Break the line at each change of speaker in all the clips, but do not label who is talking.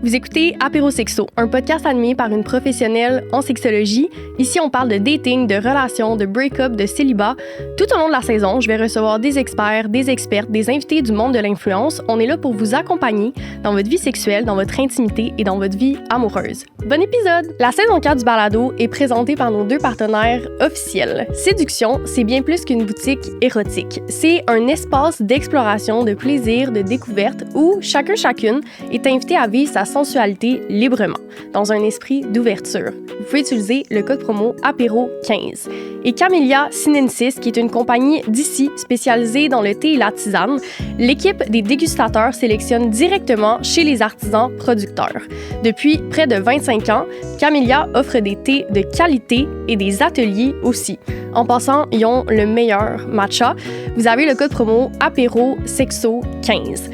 Vous écoutez Apérosexo, un podcast animé par une professionnelle en sexologie. Ici, on parle de dating, de relations, de break-up, de célibat. Tout au long de la saison, je vais recevoir des experts, des expertes, des invités du monde de l'influence. On est là pour vous accompagner dans votre vie sexuelle, dans votre intimité et dans votre vie amoureuse. Bon épisode! La saison 4 du balado est présentée par nos deux partenaires officiels. Séduction, c'est bien plus qu'une boutique érotique. C'est un espace d'exploration, de plaisir, de découverte où chacune est invité à vivre sa sensualité librement, dans un esprit d'ouverture. Vous pouvez utiliser le code promo APÉRO15. Et Camellia Sinensis, qui est une compagnie d'ici spécialisée dans le thé et la tisane, l'équipe des dégustateurs sélectionne directement chez les artisans producteurs. Depuis près de 25 ans, Camellia offre des thés de qualité et des ateliers aussi. En passant, ils ont le meilleur matcha. Vous avez le code promo APÉROSEXO15.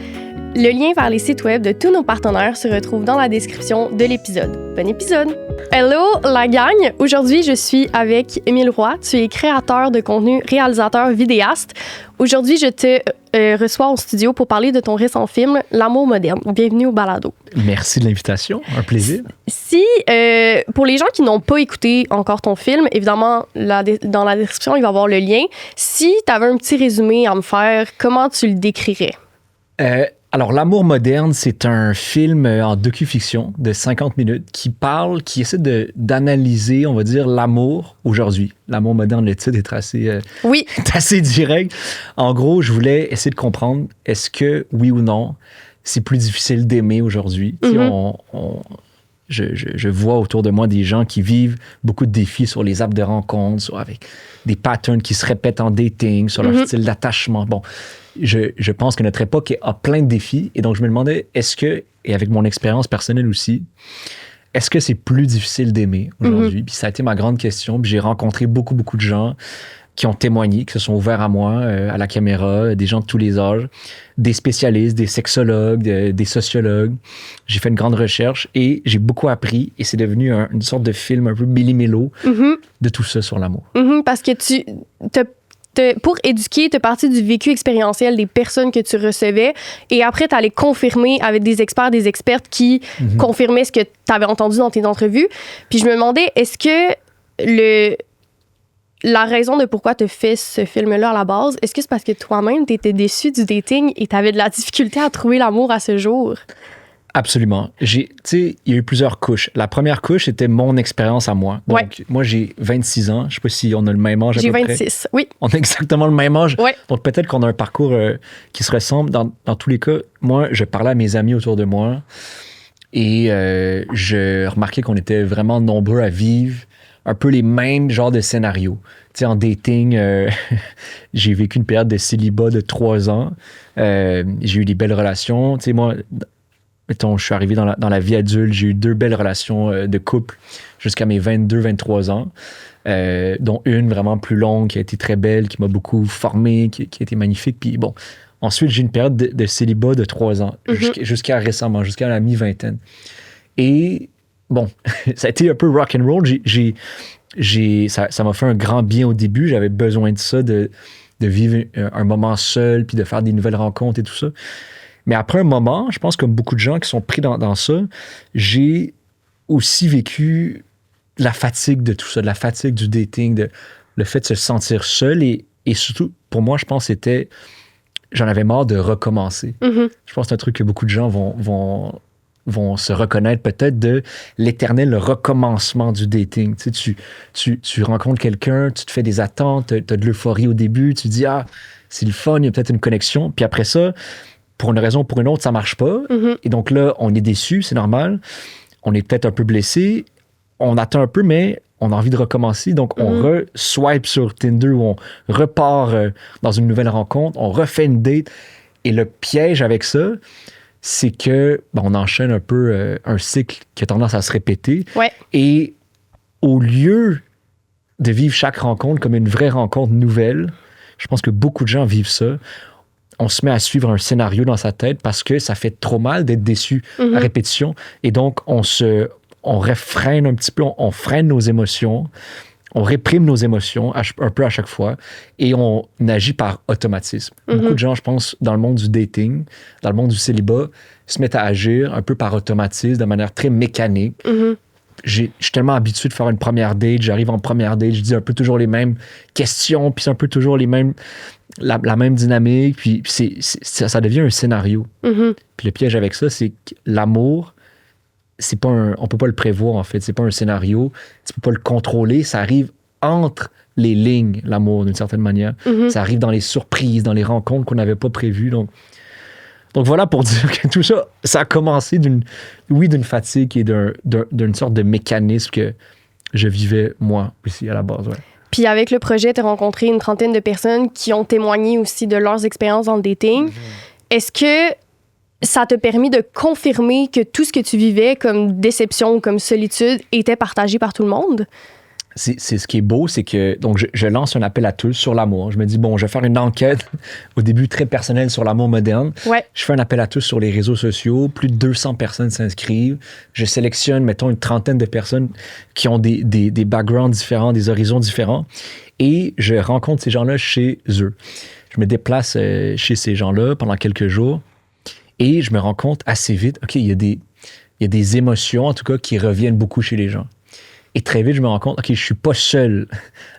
Le lien vers les sites web de tous nos partenaires se retrouve dans la description de l'épisode. Bon épisode! Hello la gang! Aujourd'hui, je suis avec Émile Roy. Tu es créateur de contenu, réalisateur, vidéaste. Aujourd'hui, je te reçois au studio pour parler de ton récent film, L'amour moderne. Bienvenue au balado.
Merci de l'invitation, un plaisir.
Si, pour les gens qui n'ont pas écouté encore ton film, évidemment, dans la description, il va y avoir le lien. Si tu avais un petit résumé à me faire, comment tu le décrirais?
Alors, L'amour moderne, c'est un film en docu-fiction de 50 minutes qui essaie d'analyser, on va dire, l'amour aujourd'hui. L'amour moderne, le titre est assez direct. En gros, je voulais essayer de comprendre, est-ce que, oui ou non, c'est plus difficile d'aimer aujourd'hui? Mm-hmm. Je vois autour de moi des gens qui vivent beaucoup de défis sur les apps de rencontres, avec des patterns qui se répètent en dating, sur leur style d'attachement. Bon, je pense que notre époque a plein de défis. Et donc, je me demandais, est-ce que, et avec mon expérience personnelle aussi, est-ce que c'est plus difficile d'aimer aujourd'hui? Puis ça a été ma grande question. Puis j'ai rencontré beaucoup de gens qui ont témoigné, qui se sont ouverts à moi, à la caméra, des gens de tous les âges, des spécialistes, des sexologues, des sociologues. J'ai fait une grande recherche et j'ai beaucoup appris et c'est devenu une sorte de film un peu méli-mélo de tout ça sur l'amour.
Parce que pour éduquer, tu es parti du vécu expérientiel des personnes que tu recevais et après, tu allais confirmer avec des experts, des expertes qui confirmaient ce que tu avais entendu dans tes entrevues. Puis je me demandais, est-ce que la raison de pourquoi tu as fait ce film-là à la base, est-ce que c'est parce que toi-même, tu étais déçu du dating et tu avais de la difficulté à trouver l'amour à ce jour?
Absolument. Il y a eu plusieurs couches. La première couche, c'était mon expérience à moi. Donc, moi, j'ai 26 ans. Je ne sais pas si on a le même âge à peu près.
J'ai 26, oui.
On a exactement le même âge.
Ouais.
Donc, peut-être qu'on a un parcours qui se ressemble. Dans tous les cas, moi, je parlais à mes amis autour de moi et je remarquais qu'on était vraiment nombreux à vivre un peu les mêmes genres de scénarios. Tu sais, en dating, j'ai vécu une période de célibat de 3 ans. J'ai eu des belles relations. Tu sais, moi, mettons, je suis arrivé dans la vie adulte, j'ai eu 2 belles relations de couple jusqu'à mes 22-23 ans, dont une vraiment plus longue, qui a été très belle, qui m'a beaucoup formé, qui a été magnifique. Puis bon, ensuite, j'ai eu une période de célibat de 3 ans, jusqu'à récemment, jusqu'à la mi-vingtaine. Et bon, ça a été un peu rock'n'roll. Ça m'a fait un grand bien au début. J'avais besoin de ça, de vivre un moment seul, puis de faire des nouvelles rencontres et tout ça. Mais après un moment, je pense comme beaucoup de gens qui sont pris dans ça, j'ai aussi vécu la fatigue de tout ça, de la fatigue du dating, le fait de se sentir seul. Et surtout, pour moi, je pense que j'en avais marre de recommencer. Je pense que c'est un truc que beaucoup de gens vont se reconnaître peut-être de l'éternel recommencement du dating. Tu rencontres quelqu'un, tu te fais des attentes, tu as de l'euphorie au début, tu dis « Ah, c'est le fun, il y a peut-être une connexion. » Puis après ça, pour une raison ou pour une autre, ça marche pas. Et donc là, on est déçu, c'est normal. On est peut-être un peu blessé. On attend un peu, mais on a envie de recommencer. Donc, on re-swipe sur Tinder ou on repart dans une nouvelle rencontre. On refait une date. Et le piège avec ça, c'est que on enchaîne un peu un cycle qui a tendance à se répéter.
Ouais.
Et au lieu de vivre chaque rencontre comme une vraie rencontre nouvelle, je pense que beaucoup de gens vivent ça. On se met à suivre un scénario dans sa tête parce que ça fait trop mal d'être déçu à répétition. Et donc, on réfrène un petit peu, on freine nos émotions, on réprime nos émotions un peu à chaque fois et on agit par automatisme. Beaucoup de gens, je pense, dans le monde du dating, dans le monde du célibat, se mettent à agir un peu par automatisme, de manière très mécanique. Je suis tellement habitué de faire une première date, j'arrive en première date, je dis un peu toujours les mêmes questions, puis c'est un peu toujours la même dynamique, puis ça devient un scénario. Puis le piège avec ça, c'est que l'amour, on peut pas le prévoir, en fait. C'est pas un scénario. Tu peux pas le contrôler. Ça arrive entre les lignes, l'amour, d'une certaine manière. Ça arrive dans les surprises, dans les rencontres qu'on n'avait pas prévues. Donc voilà pour dire que tout ça, ça a commencé d'une fatigue et d'une sorte de mécanisme que je vivais, moi, aussi, à la base. Ouais.
Puis avec le projet, tu as rencontré une trentaine de personnes qui ont témoigné aussi de leurs expériences dans le dating. Est-ce que ça t'a permis de confirmer que tout ce que tu vivais comme déception ou comme solitude était partagé par tout le monde?
C'est ce qui est beau, c'est que donc je lance un appel à tous sur l'amour. Je me dis, bon, je vais faire une enquête au début très personnelle sur l'amour moderne.
Ouais.
Je fais un appel à tous sur les réseaux sociaux. Plus de 200 personnes s'inscrivent. Je sélectionne, mettons, une trentaine de personnes qui ont des backgrounds différents, des horizons différents. Et je rencontre ces gens-là chez eux. Je me déplace chez ces gens-là pendant quelques jours. Et je me rends compte assez vite, OK, il y a des émotions, en tout cas, qui reviennent beaucoup chez les gens. Et très vite, je me rends compte, OK, je suis pas seul,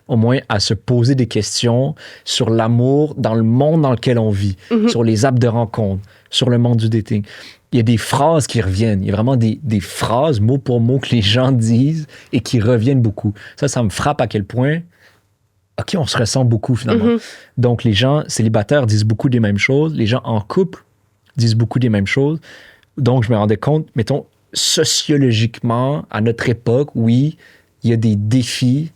au moins, à se poser des questions sur l'amour dans le monde dans lequel on vit, sur les apps de rencontre, sur le monde du dating. Il y a des phrases qui reviennent. Il y a vraiment des phrases, mot pour mot, que les gens disent et qui reviennent beaucoup. Ça me frappe à quel point, OK, on se ressent beaucoup, finalement. Donc, les gens célibataires disent beaucoup des mêmes choses. Les gens en couple disent beaucoup des mêmes choses. Donc, je me rendais compte, mettons, sociologiquement, à notre époque, oui, il y a des défis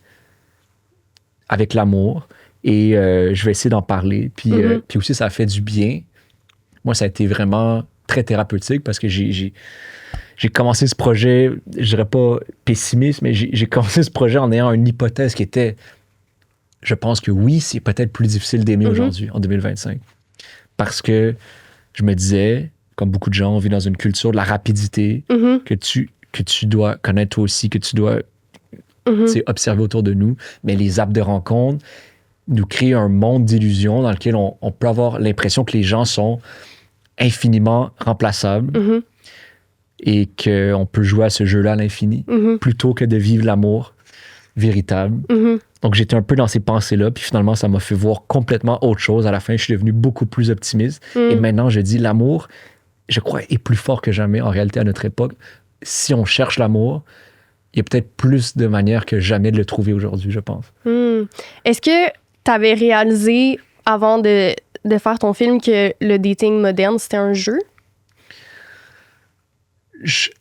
avec l'amour et je vais essayer d'en parler. Puis aussi, ça a fait du bien. Moi, ça a été vraiment très thérapeutique parce que j'ai commencé ce projet, je dirais pas pessimiste, mais j'ai commencé ce projet en ayant une hypothèse qui était, je pense que oui, c'est peut-être plus difficile d'aimer aujourd'hui, en 2025. Parce que je me disais, comme beaucoup de gens, on vit dans une culture de la rapidité que tu dois connaître toi aussi, que tu dois observer autour de nous. Mais les apps de rencontre nous créent un monde d'illusions dans lequel on peut avoir l'impression que les gens sont infiniment remplaçables et qu'on peut jouer à ce jeu-là à l'infini plutôt que de vivre l'amour véritable. Donc, j'étais un peu dans ces pensées-là, puis finalement, ça m'a fait voir complètement autre chose. À la fin, je suis devenu beaucoup plus optimiste. Et maintenant, je dis, l'amour, je crois, est plus fort que jamais, en réalité, à notre époque. Si on cherche l'amour, il y a peut-être plus de manières que jamais de le trouver aujourd'hui, je pense.
Est-ce que tu avais réalisé, avant de faire ton film, que le dating moderne, c'était un jeu? Je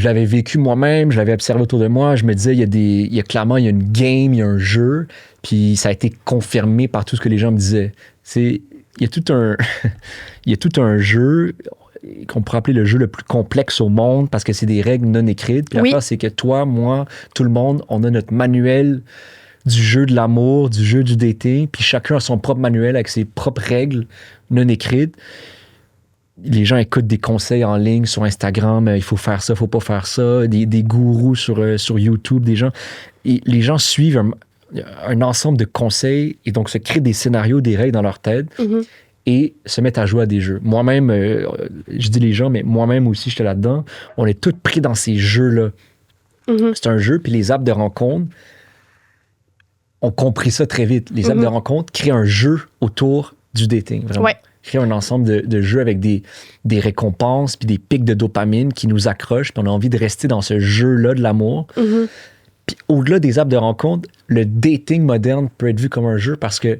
l'avais vécu moi-même, je l'avais observé autour de moi. Je me disais, il y a clairement, il y a une game, il y a un jeu. Puis ça a été confirmé par tout ce que les gens me disaient. Il y a tout un jeu qu'on pourrait appeler le jeu le plus complexe au monde parce que c'est des règles non écrites. Puis l'affaire, c'est que toi, moi, tout le monde, on a notre manuel du jeu de l'amour, du jeu du dating. Puis chacun a son propre manuel avec ses propres règles non écrites. Les gens écoutent des conseils en ligne sur Instagram, il faut faire ça, il faut pas faire ça, des gourous sur YouTube, des gens. Et les gens suivent un ensemble de conseils et donc se créent des scénarios, des règles dans leur tête et se mettent à jouer à des jeux. Moi-même, je dis les gens, mais moi-même aussi, j'étais là-dedans. On est tous pris dans ces jeux-là. C'est un jeu, puis les apps de rencontre ont compris ça très vite. Les apps de rencontre créent un jeu autour du dating, vraiment. Ouais.
Créer un ensemble de jeux avec des récompenses puis des pics de dopamine qui nous accrochent puis on a envie de rester dans ce jeu-là de l'amour. Puis au-delà des apps de rencontre, le dating moderne peut être vu comme un jeu parce que,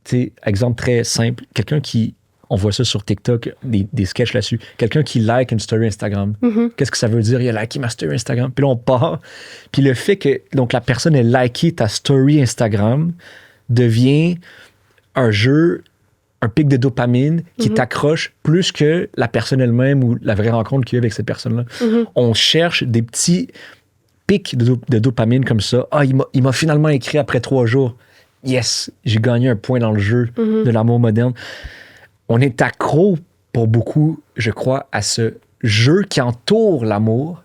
tu sais, exemple très simple, quelqu'un qui, on voit ça sur TikTok, des sketchs là-dessus, quelqu'un qui like une story Instagram, qu'est-ce que ça veut dire? Il a liké ma story Instagram. Puis là, on part. Puis le fait que donc la personne ait liké ta story Instagram devient un jeu, un pic de dopamine qui t'accroche plus que la personne elle-même ou la vraie rencontre qu'il y a avec cette personne-là. On cherche des petits pics de dopamine comme ça. Ah, il m'a finalement écrit après 3 jours. Yes, j'ai gagné un point dans le jeu de l'amour moderne. On est accro pour beaucoup, je crois, à ce jeu qui entoure l'amour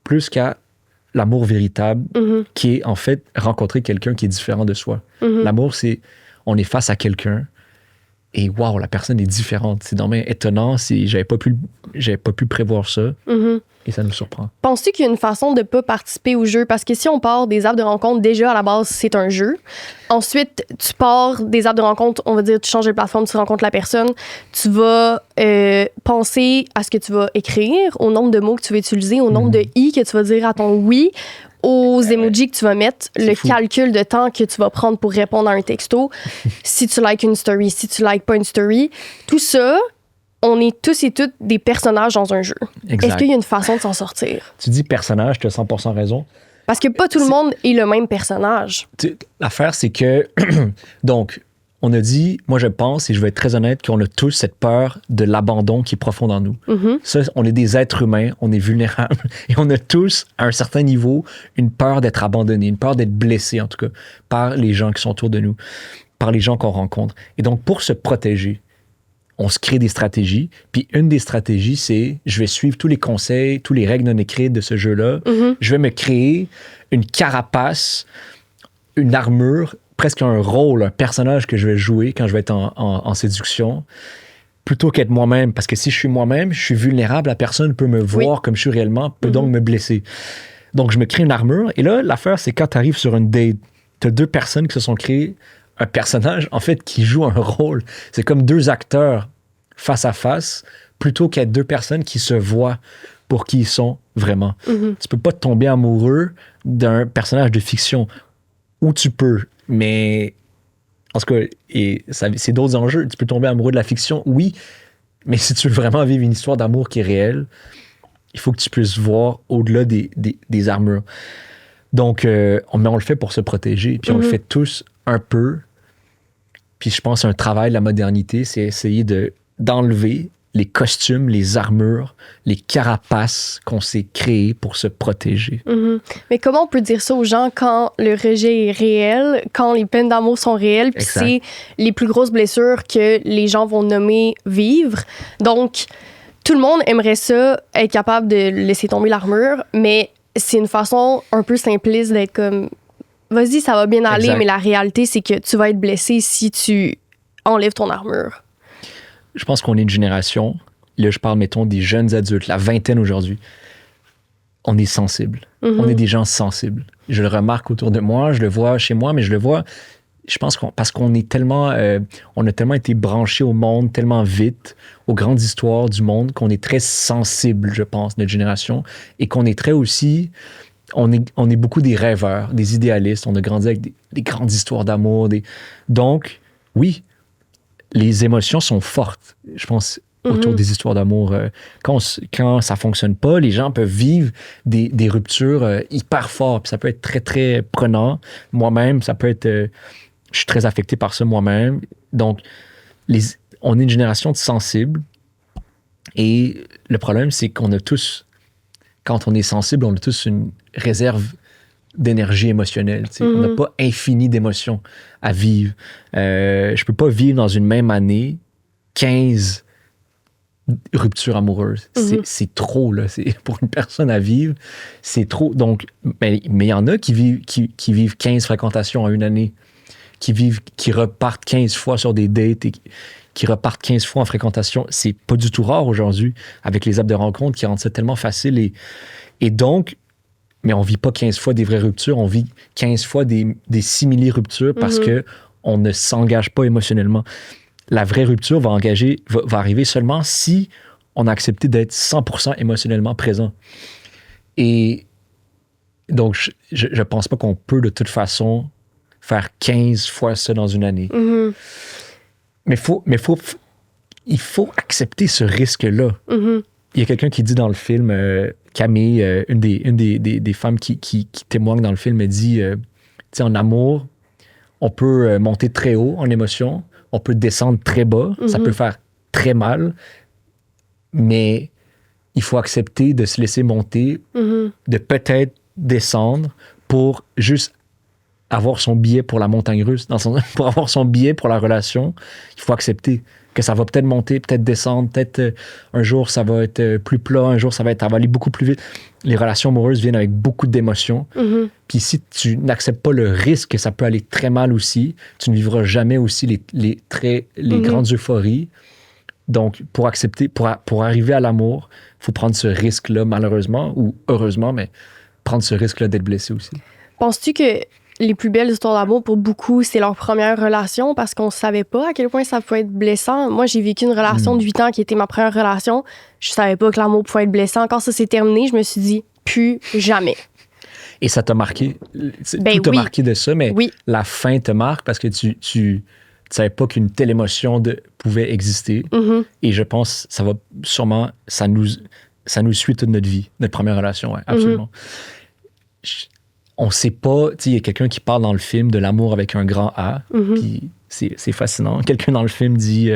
plus qu'à l'amour véritable, qui est en fait rencontrer quelqu'un qui est différent de soi. L'amour, c'est on est face à quelqu'un et wow, la personne est différente. C'est dommage étonnant. J'avais pas pu prévoir ça et ça nous surprend.
Penses-tu qu'il y a une façon de ne pas participer au jeu? Parce que si on part des apps de rencontre, déjà à la base, c'est un jeu. Ensuite, tu pars des apps de rencontre, on va dire, tu changes de plateforme, tu rencontres la personne, tu vas penser à ce que tu vas écrire, au nombre de mots que tu vas utiliser, au nombre de i que tu vas dire à ton oui, aux emojis que tu vas mettre, le calcul de temps que tu vas prendre pour répondre à un texto, si tu likes une story, si tu likes pas une story. Tout ça, on est tous et toutes des personnages dans un jeu.
Exact.
Est-ce qu'il y a une façon de s'en sortir?
Tu dis personnage, tu as 100% raison.
Parce que pas tout le monde est le même personnage.
L'affaire, c'est que... Donc, on a dit, moi je pense, et je vais être très honnête, qu'on a tous cette peur de l'abandon qui est profond en nous. Ça, on est des êtres humains, on est vulnérables, et on a tous, à un certain niveau, une peur d'être abandonné, une peur d'être blessé, en tout cas, par les gens qui sont autour de nous, par les gens qu'on rencontre. Et donc, pour se protéger, on se crée des stratégies. Puis une des stratégies, c'est je vais suivre tous les conseils, tous les règles non écrites de ce jeu-là. Je vais me créer une carapace, une armure, presque un rôle, un personnage que je vais jouer quand je vais être en séduction, plutôt qu'être moi-même. Parce que si je suis moi-même, je suis vulnérable, la personne peut me voir comme je suis réellement, peut donc me blesser. Donc, je me crée une armure. Et là, l'affaire, c'est quand tu arrives sur une date, tu as deux personnes qui se sont créées un personnage, en fait, qui joue un rôle. C'est comme deux acteurs face à face, plutôt qu'être deux personnes qui se voient pour qui ils sont vraiment. Tu peux pas tomber amoureux d'un personnage de fiction. Ou tu peux, mais en tout cas, c'est d'autres enjeux. Tu peux tomber amoureux de la fiction, oui, mais si tu veux vraiment vivre une histoire d'amour qui est réelle, il faut que tu puisses voir au-delà des armures. Donc, on le fait pour se protéger, puis on le fait tous un peu. Puis je pense un travail de la modernité, c'est essayer d'enlever les costumes, les armures, les carapaces qu'on s'est créées pour se protéger.
Mais comment on peut dire ça aux gens quand le rejet est réel, quand les peines d'amour sont réelles, puis c'est les plus grosses blessures que les gens vont nommer vivre. Donc, tout le monde aimerait ça, être capable de laisser tomber l'armure, mais c'est une façon un peu simpliste d'être comme vas-y, ça va bien aller, mais la réalité, c'est que tu vas être blessé si tu enlèves ton armure.
Je pense qu'on est une génération, là je parle, mettons, des jeunes adultes, la vingtaine aujourd'hui, on est sensible. On est des gens sensibles. Je le remarque autour de moi, je le vois chez moi, mais je le vois, je pense parce qu'on est tellement, on a tellement été branchés au monde, tellement vite, aux grandes histoires du monde, qu'on est très sensible, je pense, notre génération, et qu'on est très aussi... On est beaucoup des rêveurs, des idéalistes. On a grandi avec des grandes histoires d'amour. Donc, oui, les émotions sont fortes, je pense, autour des histoires d'amour. Quand ça ne fonctionne pas, les gens peuvent vivre des ruptures hyper fortes. Puis ça peut être très, très prenant. Moi-même, ça peut être... je suis très affecté par ça moi-même. Donc, on est une génération de sensibles. Et le problème, c'est qu'on a tous... Quand on est sensible, on a tous une réserve d'énergie émotionnelle. On n'a pas infini d'émotions à vivre. Je peux pas vivre dans une même année 15 ruptures amoureuses. C'est trop, là. Pour une personne à vivre, c'est trop. Donc, mais il y en a qui vivent 15 fréquentations en une année, qui repartent 15 fois sur des dates et qui repartent 15 fois en fréquentation. C'est pas du tout rare aujourd'hui avec les apps de rencontre qui rendent ça tellement facile. Et donc, mais on vit pas 15 fois des vraies ruptures, on vit 15 fois des simili-ruptures parce que on ne s'engage pas émotionnellement. La vraie rupture va arriver seulement si on a accepté d'être 100% émotionnellement présent. Et donc, je pense pas qu'on peut de toute façon faire 15 fois ça dans une année. Mais il faut accepter ce risque-là. Il y a quelqu'un qui dit dans le film, Camille, une des femmes qui témoigne dans le film, elle dit, tu sais, en amour, on peut monter très haut en émotion, on peut descendre très bas, ça peut faire très mal, mais il faut accepter de se laisser monter, de peut-être descendre pour juste avoir son billet pour la montagne russe, pour avoir son billet pour la relation, il faut accepter. que ça va peut-être monter, peut-être descendre, peut-être un jour ça va être plus plat, un jour ça va aller beaucoup plus vite. Les relations amoureuses viennent avec beaucoup d'émotions. Puis si tu n'acceptes pas le risque que ça peut aller très mal aussi, tu ne vivras jamais aussi les grandes euphories. Donc, pour arriver à l'amour, il faut prendre ce risque-là, malheureusement, ou heureusement, mais prendre ce risque-là d'être blessé aussi.
Penses-tu que les plus belles histoires d'amour, pour beaucoup, c'est leur première relation parce qu'on ne savait pas à quel point ça pouvait être blessant? Moi, j'ai vécu une relation de 8 ans qui était ma première relation. Je ne savais pas que l'amour pouvait être blessant. Quand ça s'est terminé, je me suis dit, plus jamais.
Et ça t'a marqué?
Ben
tout t'a
oui.
marqué de ça, mais
Oui.
la fin te marque parce que tu ne savais pas qu'une telle émotion pouvait exister. Et je pense ça va sûrement, ça nous suit toute notre vie, notre première relation, ouais, absolument. On sait pas, tu sais, il y a quelqu'un qui parle dans le film de l'amour avec un grand A, puis c'est fascinant. Quelqu'un dans le film dit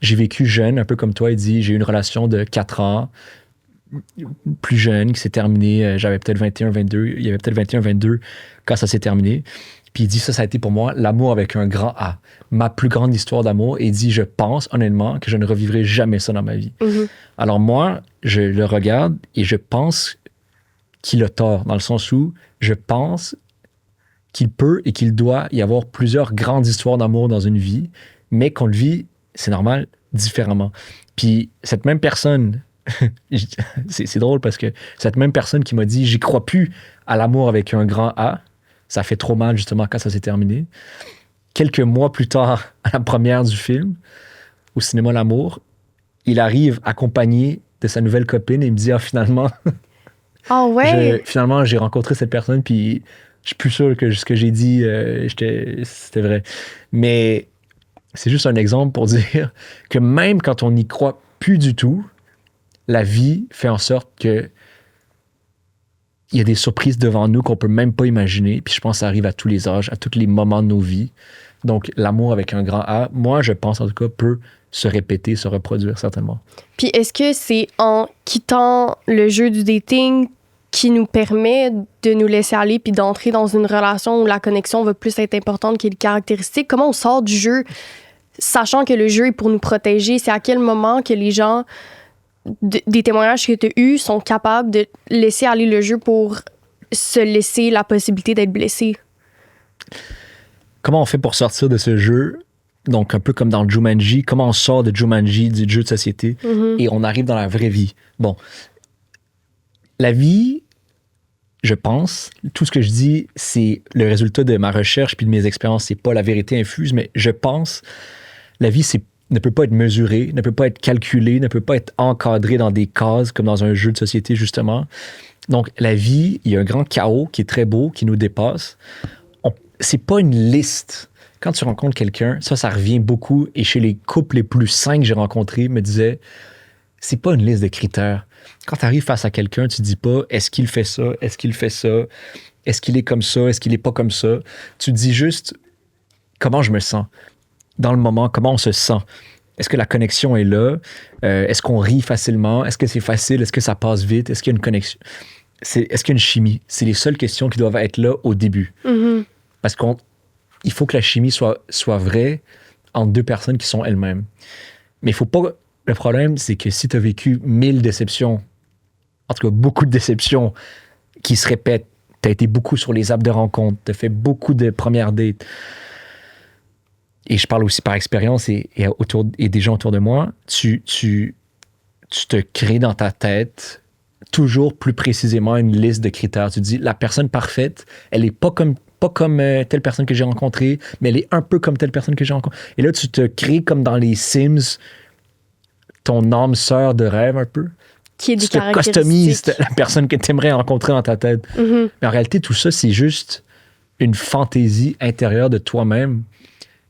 j'ai vécu jeune, un peu comme toi, il dit j'ai eu une relation de 4 ans, plus jeune, qui s'est terminée, j'avais peut-être 21, 22, il y avait peut-être 21, 22 quand ça s'est terminé. Puis il dit ça a été pour moi l'amour avec un grand A, ma plus grande histoire d'amour. Et il dit je pense honnêtement que je ne revivrai jamais ça dans ma vie. Alors moi, je le regarde et je pense qu'il a tort, dans le sens où je pense qu'il peut et qu'il doit y avoir plusieurs grandes histoires d'amour dans une vie, mais qu'on le vit, c'est normal, différemment. Puis cette même personne, c'est drôle parce que cette même personne qui m'a dit « J'y crois plus à l'amour avec un grand A », ça fait trop mal justement quand ça s'est terminé. Quelques mois plus tard, à la première du film, au cinéma L'Amour, il arrive accompagné de sa nouvelle copine et il me dit « Ah, finalement... »
Ah ouais?
Finalement, j'ai rencontré cette personne, puis je suis plus sûr que ce que j'ai dit, c'était vrai. Mais c'est juste un exemple pour dire que même quand on n'y croit plus du tout, la vie fait en sorte que il y a des surprises devant nous qu'on peut même pas imaginer. Puis je pense que ça arrive à tous les âges, à tous les moments de nos vies. Donc, l'amour avec un grand A, moi, je pense en tout cas, peut se répéter, se reproduire certainement.
Puis est-ce que c'est en quittant le jeu du dating qui nous permet de nous laisser aller puis d'entrer dans une relation où la connexion va plus être importante que les caractéristiques? Comment on sort du jeu, sachant que le jeu est pour nous protéger? C'est à quel moment que les gens, des témoignages que tu as eus, sont capables de laisser aller le jeu pour se laisser la possibilité d'être blessé?
Comment on fait pour sortir de ce jeu? Donc, un peu comme dans Jumanji, comment on sort de Jumanji, du jeu de société, et on arrive dans la vraie vie? Bon, la vie, je pense, tout ce que je dis, c'est le résultat de ma recherche puis de mes expériences. C'est pas la vérité infuse, mais je pense, la vie, ne peut pas être mesurée, ne peut pas être calculée, ne peut pas être encadrée dans des cases comme dans un jeu de société, justement. Donc, la vie, il y a un grand chaos qui est très beau, qui nous dépasse. C'est pas une liste. Quand tu rencontres quelqu'un, ça revient beaucoup. Et chez les couples les plus sains que j'ai rencontrés, me disaient, c'est pas une liste de critères. Quand tu arrives face à quelqu'un, tu dis pas, est-ce qu'il fait ça? Est-ce qu'il fait ça? Est-ce qu'il est comme ça? Est-ce qu'il est pas comme ça? Tu dis juste, comment je me sens? Dans le moment, comment on se sent? Est-ce que la connexion est là? Est-ce qu'on rit facilement? Est-ce que c'est facile? Est-ce que ça passe vite? Est-ce qu'il y a une connexion? Est-ce qu'il y a une chimie? C'est les seules questions qui doivent être là au début. Parce qu'il faut que la chimie soit vraie entre deux personnes qui sont elles-mêmes. Mais il faut pas... Le problème, c'est que si tu as vécu 1000 déceptions, en tout cas beaucoup de déceptions qui se répètent, tu as été beaucoup sur les apps de rencontre, tu as fait beaucoup de premières dates, et je parle aussi par expérience et des gens autour de moi, tu te crées dans ta tête toujours plus précisément une liste de critères. Tu dis, la personne parfaite, elle n'est pas comme telle personne que j'ai rencontrée, mais elle est un peu comme telle personne que j'ai rencontrée. Et là, tu te crées comme dans les Sims, ton âme sœur de rêve un peu.
Qui est des
tu te customises la personne que tu aimerais rencontrer dans ta tête. Mais en réalité, tout ça, c'est juste une fantaisie intérieure de toi-même.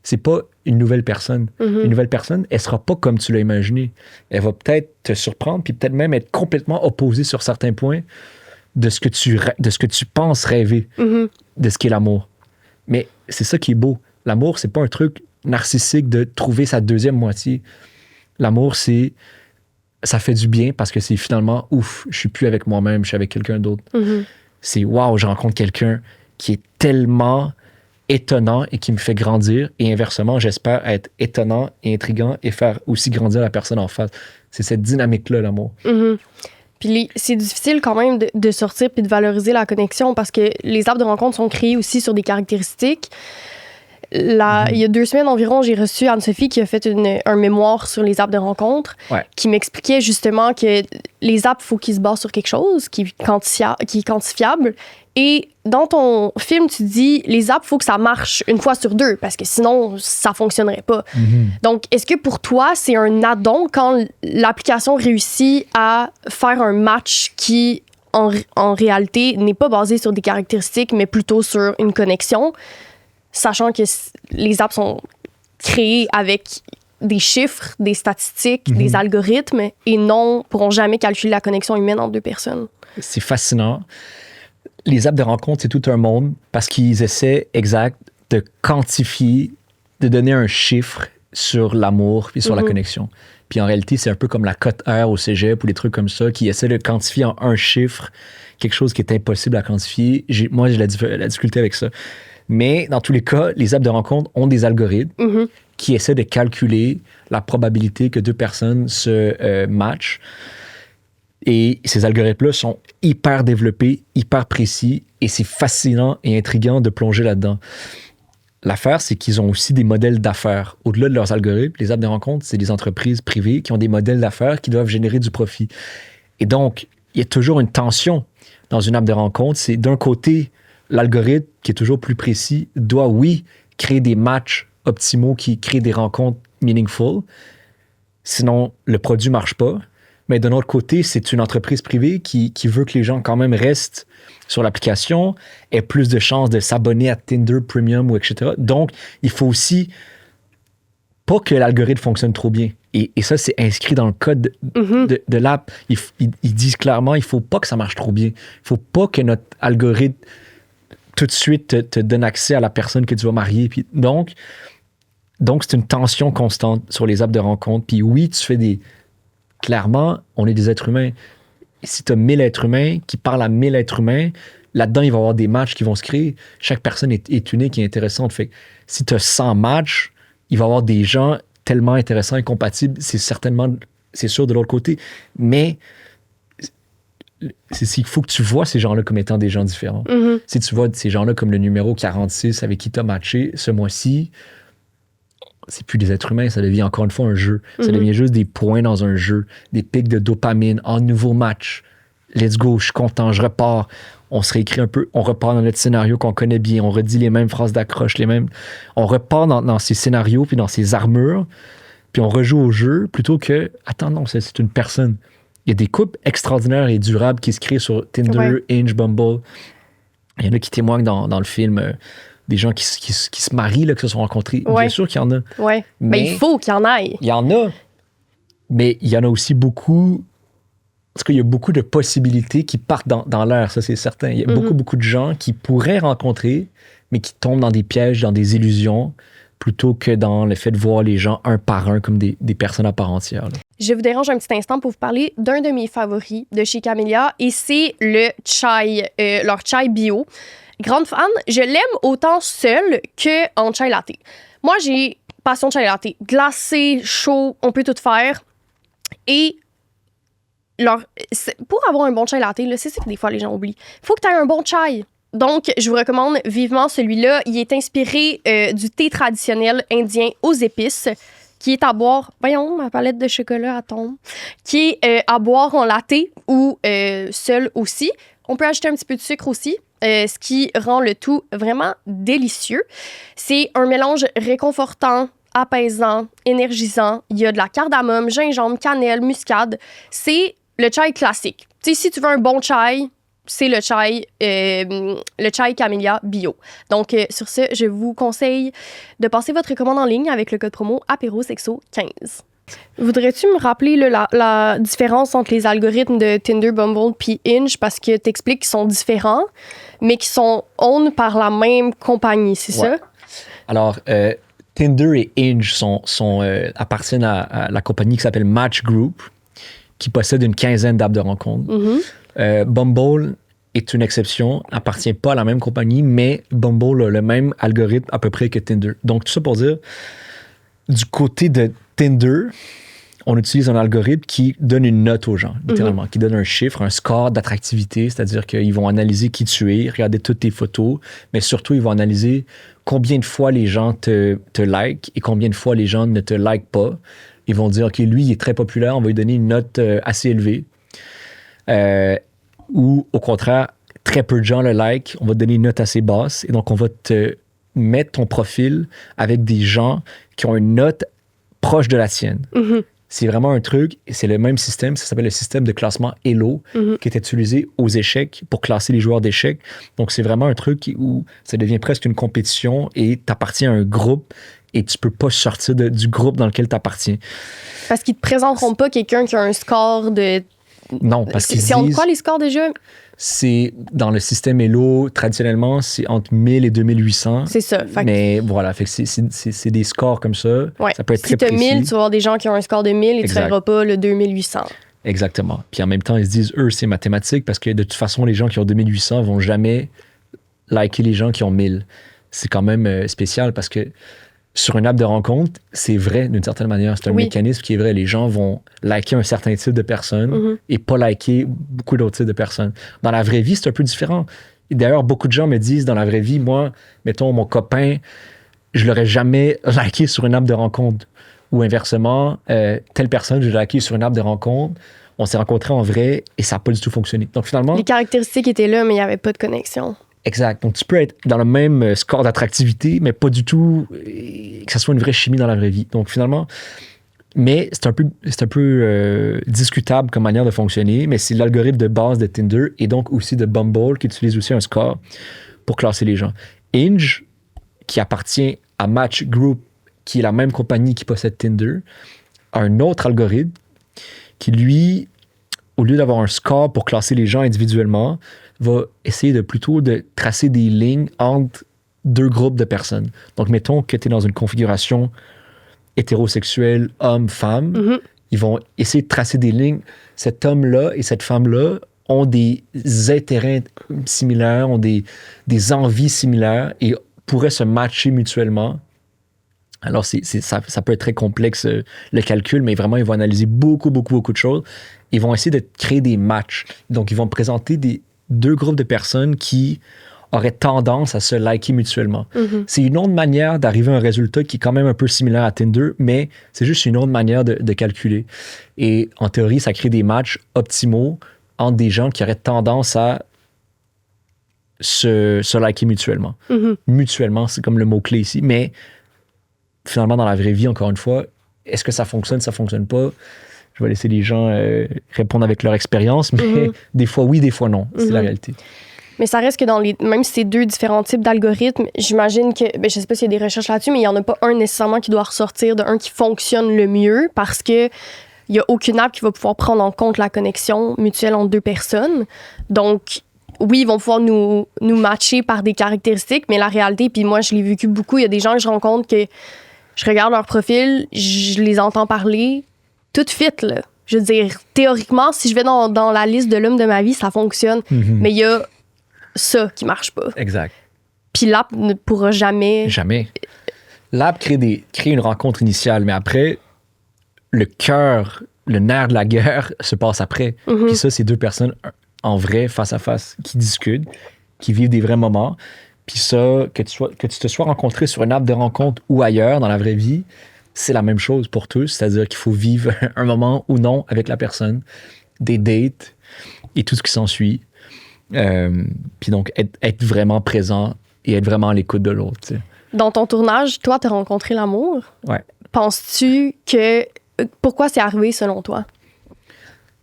C'est pas une nouvelle personne. Une nouvelle personne, elle sera pas comme tu l'as imaginé. Elle va peut-être te surprendre, puis peut-être même être complètement opposée sur certains points de ce que tu penses rêver, de ce qu'est l'amour. Mais c'est ça qui est beau. L'amour, c'est pas un truc narcissique de trouver sa deuxième moitié. L'amour, ça fait du bien parce que c'est finalement, ouf, je suis plus avec moi-même, je suis avec quelqu'un d'autre. C'est, waouh, je rencontre quelqu'un qui est tellement étonnant et qui me fait grandir. Et inversement, j'espère être étonnant et intriguant et faire aussi grandir la personne en face. C'est cette dynamique-là, l'amour.
Mm-hmm. Puis c'est difficile quand même de sortir puis de valoriser la connexion parce que les apps de rencontre sont créées aussi sur des caractéristiques. Il y a 2 semaines environ, j'ai reçu Anne-Sophie qui a fait un mémoire sur les apps de rencontre qui m'expliquait justement que les apps, il faut qu'ils se basent sur quelque chose qui est quantifiable. Et dans ton film, tu dis les apps, il faut que ça marche une fois sur 2 parce que sinon, ça ne fonctionnerait pas. Donc, est-ce que pour toi, c'est un add-on quand l'application réussit à faire un match qui, en réalité, n'est pas basé sur des caractéristiques, mais plutôt sur une connexion? Sachant que les apps sont créées avec des chiffres, des statistiques, des algorithmes et pourront jamais calculer la connexion humaine entre 2 personnes.
C'est fascinant. Les apps de rencontre, c'est tout un monde parce qu'ils essaient de quantifier, de donner un chiffre sur l'amour et sur la connexion. Puis en réalité, c'est un peu comme la cote R au cégep ou des trucs comme ça qui essaient de quantifier en un chiffre quelque chose qui est impossible à quantifier. Moi, j'ai la difficulté avec ça. Mais dans tous les cas, les apps de rencontre ont des algorithmes qui essaient de calculer la probabilité que 2 personnes se matchent. Et ces algorithmes-là sont hyper développés, hyper précis, et c'est fascinant et intriguant de plonger là-dedans. L'affaire, c'est qu'ils ont aussi des modèles d'affaires. Au-delà de leurs algorithmes, les apps de rencontre, c'est des entreprises privées qui ont des modèles d'affaires qui doivent générer du profit. Et donc, il y a toujours une tension dans une app de rencontre. C'est d'un côté, l'algorithme, qui est toujours plus précis, doit, oui, créer des matchs optimaux qui créent des rencontres meaningful. Sinon, le produit ne marche pas. Mais d'un autre côté, c'est une entreprise privée qui veut que les gens quand même restent sur l'application, aient plus de chances de s'abonner à Tinder Premium ou etc. Donc, il faut aussi pas que l'algorithme fonctionne trop bien. Et ça, c'est inscrit dans le code de l'app. Ils disent clairement, il ne faut pas que ça marche trop bien. Il ne faut pas que notre algorithme tout de suite te donne accès à la personne que tu vas marier. Puis donc, c'est une tension constante sur les apps de rencontre. Puis oui, tu fais clairement, on est des êtres humains. Et si tu as 1000 êtres humains qui parlent à 1000 êtres humains, là-dedans, il va y avoir des matchs qui vont se créer. Chaque personne est unique et intéressante. Fait que si tu as 100 matchs, il va y avoir des gens tellement intéressants et compatibles. C'est sûr de l'autre côté. Mais il faut que tu vois ces gens-là comme étant des gens différents. Si tu vois ces gens-là comme le numéro 46 avec qui tu as matché ce mois-ci, c'est plus des êtres humains, ça devient encore une fois un jeu. Ça devient juste des points dans un jeu, des pics de dopamine, nouveau match. Let's go, je suis content, je repars. On se réécrit un peu, on repart dans notre scénario qu'on connaît bien, on redit les mêmes phrases d'accroche, on repart dans ces scénarios puis dans ces armures, puis on rejoue au jeu plutôt que, attends, non, c'est une personne. Il y a des couples extraordinaires et durables qui se créent sur Tinder, Hinge, Bumble. Il y en a qui témoignent dans le film, des gens qui se marient, là, qui se sont rencontrés. Bien sûr qu'il y en a.
Ouais. Mais il faut qu'il y en ait.
Il y en a. Mais il y en a aussi beaucoup. Parce qu'il y a beaucoup de possibilités qui partent dans l'air, ça c'est certain. Il y a beaucoup de gens qui pourraient rencontrer, mais qui tombent dans des pièges, dans des illusions, plutôt que dans le fait de voir les gens un par un comme des personnes à part entière. Là.
Je vous dérange un petit instant pour vous parler d'un de mes favoris de chez Camellia, et c'est le chai, leur chai bio. Grande fan, je l'aime autant seul qu'en chai latte. Moi, j'ai passion chai latte. Glacé, chaud, on peut tout faire. Et pour avoir un bon chai latte, là, c'est ça que des fois les gens oublient. Il faut que tu aies un bon chai. Donc, je vous recommande vivement celui-là. Il est inspiré du thé traditionnel indien aux épices, qui est à boire... Voyons, ma palette de chocolat à tombe. Qui est à boire en latte ou seul aussi. On peut ajouter un petit peu de sucre aussi, ce qui rend le tout vraiment délicieux. C'est un mélange réconfortant, apaisant, énergisant. Il y a de la cardamome, gingembre, cannelle, muscade. C'est le chai classique. Tu sais, si tu veux un bon chai, c'est le chai Camellia bio. Donc, sur ce, je vous conseille de passer votre commande en ligne avec le code promo APEROSEXO15. Voudrais-tu me rappeler là, la différence entre les algorithmes de Tinder, Bumble puis Hinge, parce que tu expliques qu'ils sont différents, mais qui sont owned par la même compagnie, c'est ça?
Alors, Tinder et Hinge appartiennent à la compagnie qui s'appelle Match Group, qui possède une quinzaine d'apps de rencontre. Bumble est une exception, appartient pas à la même compagnie, mais Bumble a le même algorithme à peu près que Tinder. Donc, tout ça pour dire, du côté de Tinder, on utilise un algorithme qui donne une note aux gens, littéralement, qui donne un chiffre, un score d'attractivité, c'est-à-dire qu'ils vont analyser qui tu es, regarder toutes tes photos, mais surtout, ils vont analyser combien de fois les gens te like et combien de fois les gens ne te like pas. Ils vont dire, OK, lui, il est très populaire, on va lui donner une note assez élevée. Ou au contraire, très peu de gens le like, on va te donner une note assez basse et donc on va te mettre ton profil avec des gens qui ont une note proche de la tienne. C'est vraiment un truc, et c'est le même système, ça s'appelle le système de classement Elo, qui est utilisé aux échecs pour classer les joueurs d'échecs. Donc c'est vraiment un truc où ça devient presque une compétition et tu appartiens à un groupe et tu peux pas sortir du groupe dans lequel tu appartiens.
Parce qu'ils te présenteront pas quelqu'un qui a un score de...
Non, parce qu'ils
C'est entre quoi les scores déjà?
C'est dans le système Elo, traditionnellement, c'est entre 1000 et 2800.
C'est ça.
Mais voilà, fait que c'est des scores comme ça.
Ouais.
Ça peut être
si
très précis.
Si tu as 1000, tu vas avoir des gens qui ont un score de 1000 et tu ne verras pas le 2800.
Exactement. Puis en même temps, ils se disent, eux, c'est mathématique parce que de toute façon, les gens qui ont 2800 vont jamais liker les gens qui ont 1000. C'est quand même spécial parce que sur une app de rencontre, c'est vrai d'une certaine manière. C'est un mécanisme qui est vrai. Les gens vont liker un certain type de personnes et pas liker beaucoup d'autres types de personnes. Dans la vraie vie, c'est un peu différent. Et d'ailleurs, beaucoup de gens me disent, dans la vraie vie, moi, mettons, mon copain, je l'aurais jamais liké sur une app de rencontre. Ou inversement, telle personne, je l'ai liké sur une app de rencontre. On s'est rencontrés en vrai et ça n'a pas du tout fonctionné. Donc finalement...
Les caractéristiques étaient là, mais il n'y avait pas de connexion.
Exact. Donc, tu peux être dans le même score d'attractivité, mais pas du tout que ça soit une vraie chimie dans la vraie vie. Donc, finalement, mais c'est un peu discutable comme manière de fonctionner, mais c'est l'algorithme de base de Tinder et donc aussi de Bumble qui utilise aussi un score pour classer les gens. Hinge, qui appartient à Match Group, qui est la même compagnie qui possède Tinder, a un autre algorithme qui, lui, au lieu d'avoir un score pour classer les gens individuellement, va essayer plutôt de tracer des lignes entre deux groupes de personnes. Donc, mettons que tu es dans une configuration hétérosexuelle homme-femme. Ils vont essayer de tracer des lignes. Cet homme-là et cette femme-là ont des intérêts similaires, ont des envies similaires et pourraient se matcher mutuellement. Alors, ça peut être très complexe, le calcul, mais vraiment, ils vont analyser beaucoup de choses. Ils vont essayer de créer des matchs. Donc, ils vont présenter deux groupes de personnes qui auraient tendance à se liker mutuellement. C'est une autre manière d'arriver à un résultat qui est quand même un peu similaire à Tinder, mais c'est juste une autre manière de calculer. Et en théorie, ça crée des matchs optimaux entre des gens qui auraient tendance à se liker mutuellement. Mutuellement, c'est comme le mot-clé ici, mais finalement, dans la vraie vie, encore une fois, est-ce que ça fonctionne, ça fonctionne pas? Je vais laisser les gens répondre avec leur expérience, mais des fois oui, des fois non. C'est la réalité.
Mais ça reste que même si c'est deux différents types d'algorithmes, j'imagine que, je sais pas s'il y a des recherches là-dessus, mais il n'y en a pas un nécessairement qui doit ressortir d'un qui fonctionne le mieux parce que il n'y a aucune app qui va pouvoir prendre en compte la connexion mutuelle entre deux personnes. Donc, oui, ils vont pouvoir nous matcher par des caractéristiques, mais la réalité, puis moi, je l'ai vécu beaucoup, il y a des gens que je rencontre que je regarde leur profil, je les entends parler, tout fit, là. Je veux dire, théoriquement, si je vais dans la liste de l'homme de ma vie, ça fonctionne. Mais il y a ça qui marche pas.
Exact.
Puis l'app ne pourra jamais...
Jamais. L'app crée une rencontre initiale, mais après, le cœur, le nerf de la guerre se passe après. Puis ça, c'est deux personnes en vrai, face à face, qui discutent, qui vivent des vrais moments. Puis ça, que tu te sois rencontré sur une app de rencontre ou ailleurs dans la vraie vie, c'est la même chose pour tous. C'est-à-dire qu'il faut vivre un moment ou non avec la personne, des dates et tout ce qui s'ensuit. Puis donc, être vraiment présent et être vraiment à l'écoute de l'autre. Tu sais.
Dans ton tournage, toi, tu as rencontré l'amour.
Ouais.
Penses-tu que... Pourquoi c'est arrivé selon toi?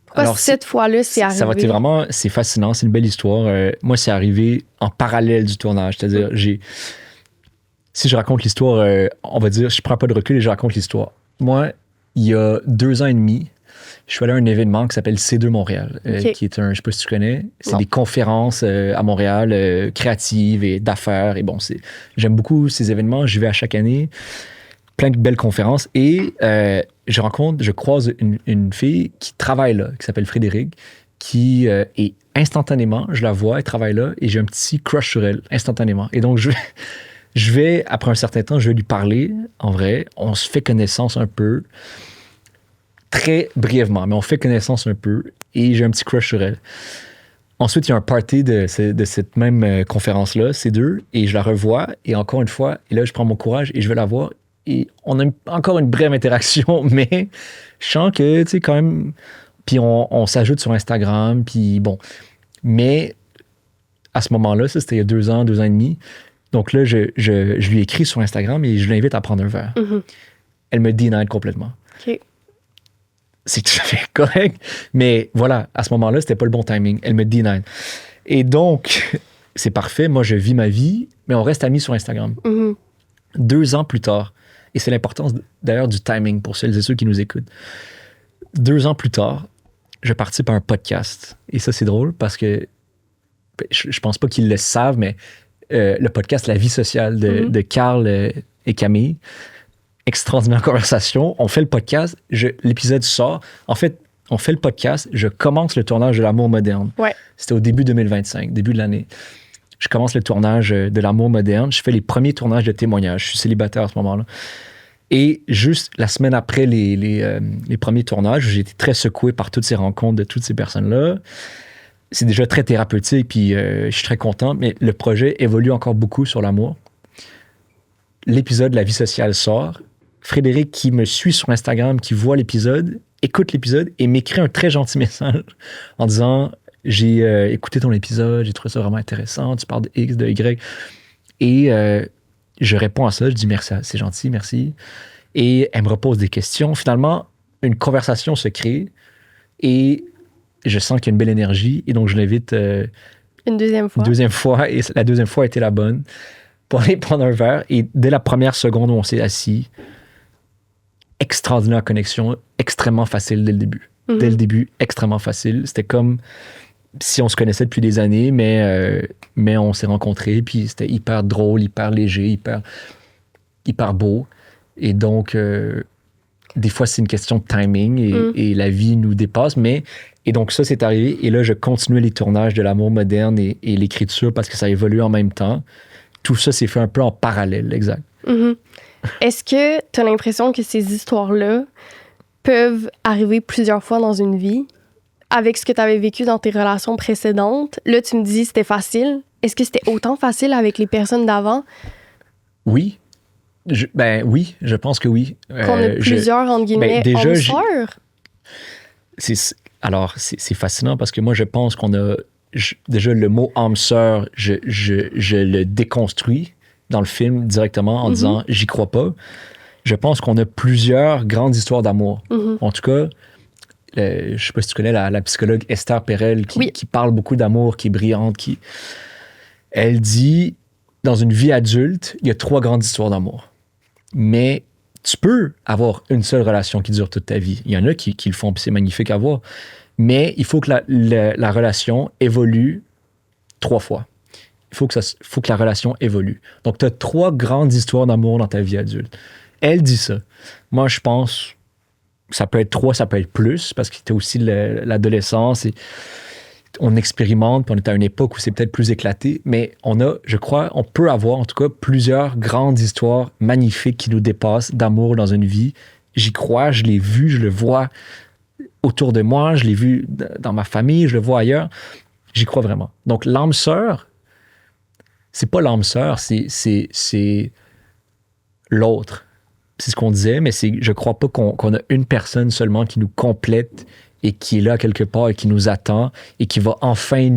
Pourquoi alors, cette fois-là, c'est arrivé?
Ça va être vraiment... C'est fascinant, c'est une belle histoire. Moi, c'est arrivé en parallèle du tournage. C'est-à-dire, si je raconte l'histoire, on va dire, je prends pas de recul et je raconte l'histoire. Moi, il y a 2 ans et demi, je suis allé à un événement qui s'appelle C2 Montréal, qui est un, je sais pas si tu connais, c'est des conférences à Montréal, créatives et d'affaires. Et bon, j'aime beaucoup ces événements, j'y vais à chaque année, plein de belles conférences. Et je croise une fille qui travaille là, qui s'appelle Frédéric, qui est instantanément, je la vois, elle travaille là, et j'ai un petit crush sur elle, instantanément. Et donc, je vais, après un certain temps, je vais lui parler, en vrai. On se fait connaissance un peu, très brièvement, mais on fait connaissance un peu, et j'ai un petit crush sur elle. Ensuite, il y a un party de cette même conférence-là, ces deux, et je la revois, et encore une fois, et là, je prends mon courage, et je vais la voir, et on a encore une brève interaction, mais je sens que, tu sais, quand même, puis on s'ajoute sur Instagram, puis bon. Mais à ce moment-là, ça, c'était il y a 2 ans et demi, donc là, je lui écris sur Instagram, et je l'invite à prendre un verre.
Mm-hmm.
Elle me deny complètement.
OK.
C'est tout à fait correct. Mais voilà, à ce moment-là, c'était pas le bon timing. Elle me deny. Et donc, c'est parfait. Moi, je vis ma vie, mais on reste amis sur Instagram.
Mm-hmm.
2 ans plus tard, et c'est l'importance d'ailleurs du timing pour celles et ceux qui nous écoutent. 2 ans plus tard, je participe à un podcast. Et ça, c'est drôle parce que je pense pas qu'ils le savent, mais le podcast La vie sociale de Carl et Camille, extraordinaire conversation. On fait le podcast, l'épisode sort. En fait, on fait le podcast, je commence le tournage de L'amour moderne.
Ouais.
C'était au début 2025, début de l'année. Je commence le tournage de L'amour moderne. Je fais les premiers tournages de témoignages. Je suis célibataire à ce moment-là. Et juste la semaine après les premiers tournages, j'ai été très secoué par toutes ces rencontres de toutes ces personnes-là. C'est déjà très thérapeutique, puis je suis très content, mais le projet évolue encore beaucoup sur l'amour. L'épisode La vie sociale sort. Frédéric, qui me suit sur Instagram, qui voit l'épisode, écoute l'épisode et m'écrit un très gentil message en disant « J'ai écouté ton épisode, j'ai trouvé ça vraiment intéressant, tu parles de X, de Y. » Et je réponds à ça, je dis « Merci, c'est gentil, merci. » Et elle me repose des questions. Finalement, une conversation se crée et je sens qu'il y a une belle énergie. Et donc, je l'invite
une deuxième fois.
Une deuxième fois. Et la deuxième fois a été la bonne pour aller prendre un verre. Et dès la première seconde où on s'est assis, extraordinaire connexion, extrêmement facile dès le début. Mm-hmm. Dès le début, extrêmement facile. C'était comme si on se connaissait depuis des années, mais on s'est rencontrés, puis c'était hyper drôle, hyper léger, hyper beau. Et donc, des fois, c'est une question de timing et la vie nous dépasse. Et donc, ça, c'est arrivé. Et là, je continuais les tournages de L'amour moderne et l'écriture parce que ça évolue en même temps. Tout ça s'est fait un peu en parallèle, exact.
Mm-hmm. Est-ce que tu as l'impression que ces histoires-là peuvent arriver plusieurs fois dans une vie? Avec ce que tu avais vécu dans tes relations précédentes, là, tu me dis c'était facile. Est-ce que c'était autant facile avec les personnes d'avant?
Oui. Oui, je pense que oui.
Qu'on a plusieurs, entre guillemets,
déjà,
âmes-sœurs?
C'est fascinant parce que moi, je pense qu'on a... déjà, le mot âme-sœur, je le déconstruis dans le film directement en disant « j'y crois pas ». Je pense qu'on a plusieurs grandes histoires d'amour. En tout cas, je sais pas si tu connais la psychologue Esther Perel qui parle beaucoup d'amour, qui est brillante. Elle dit, dans une vie adulte, il y a 3 grandes histoires d'amour. Mais tu peux avoir une seule relation qui dure toute ta vie. Il y en a qui le font, puis c'est magnifique à voir. Mais il faut que la relation évolue 3 fois. Il faut que la relation évolue. Donc, tu as 3 grandes histoires d'amour dans ta vie adulte. Elle dit ça. Moi, je pense ça peut être 3, ça peut être plus, parce que tu as aussi l'adolescence et on expérimente, puis on est à une époque où c'est peut-être plus éclaté, mais je crois, on peut avoir en tout cas plusieurs grandes histoires magnifiques qui nous dépassent d'amour dans une vie. J'y crois, je l'ai vu, je le vois autour de moi, je l'ai vu dans ma famille, je le vois ailleurs. J'y crois vraiment. Donc, l'âme sœur, c'est pas l'âme sœur, c'est l'autre. C'est ce qu'on disait, mais je crois pas qu'on a une personne seulement qui nous complète et qui est là quelque part et qui nous attend et qui va enfin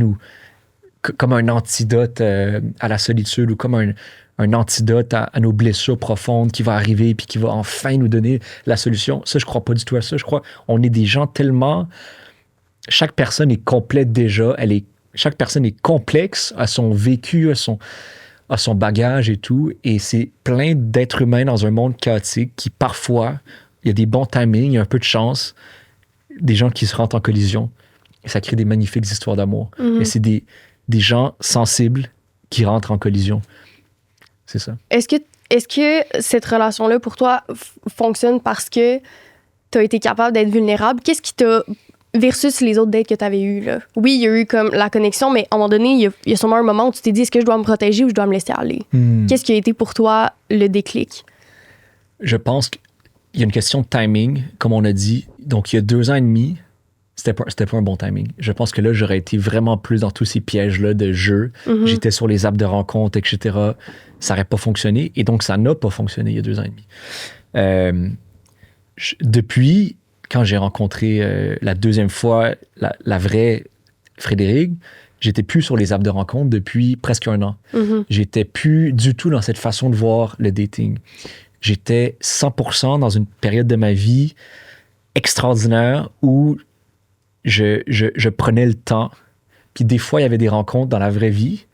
comme un antidote à la solitude ou comme un antidote à nos blessures profondes qui va arriver puis qui va enfin nous donner la solution. Ça, je crois pas du tout à ça. Je crois qu'on est des gens tellement... Chaque personne est complète déjà. Chaque personne est complexe à son vécu, à son bagage et tout. Et c'est plein d'êtres humains dans un monde chaotique qui, parfois, il y a des bons timings, il y a un peu de chance, des gens qui se rentrent en collision. Et ça crée des magnifiques histoires d'amour. Et c'est des gens sensibles qui rentrent en collision. C'est ça.
Est-ce que cette relation-là, pour toi, fonctionne parce que tu as été capable d'être vulnérable? Qu'est-ce qui t'a versus les autres dates que tu avais eues, là. Oui, il y a eu comme la connexion, mais à un moment donné, il y a sûrement un moment où tu t'es dit, est-ce que je dois me protéger ou je dois me laisser aller? Qu'est-ce qui a été pour toi le déclic?
Je pense qu'il y a une question de timing, comme on a dit. Donc, il y a 2 ans et demi, c'était pas un bon timing. Je pense que là, j'aurais été vraiment plus dans tous ces pièges-là de jeu. J'étais sur les apps de rencontres, etc. Ça n'aurait pas fonctionné. Et donc, ça n'a pas fonctionné il y a 2 ans et demi. Depuis, quand j'ai rencontré la deuxième fois la vraie Frédéric, j'étais plus sur les apps de rencontre depuis presque 1 an. J'étais plus du tout dans cette façon de voir le dating. J'étais 100% dans une période de ma vie extraordinaire où je prenais le temps. Puis des fois, il y avait des rencontres dans la vraie vie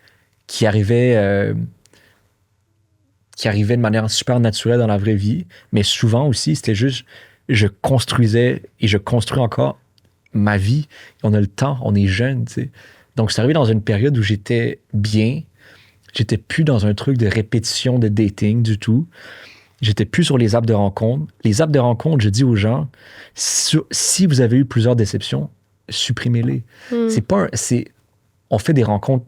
qui arrivaient de manière super naturelle dans la vraie vie. Mais souvent aussi, c'était juste, je construisais et je construis encore ma vie. On a le temps, on est jeune, tu sais. Donc, c'est arrivé dans une période où j'étais bien. J'étais plus dans un truc de répétition de dating du tout. J'étais plus sur les apps de rencontre. Les apps de rencontre, je dis aux gens, si vous avez eu plusieurs déceptions, supprimez-les. On fait des rencontres.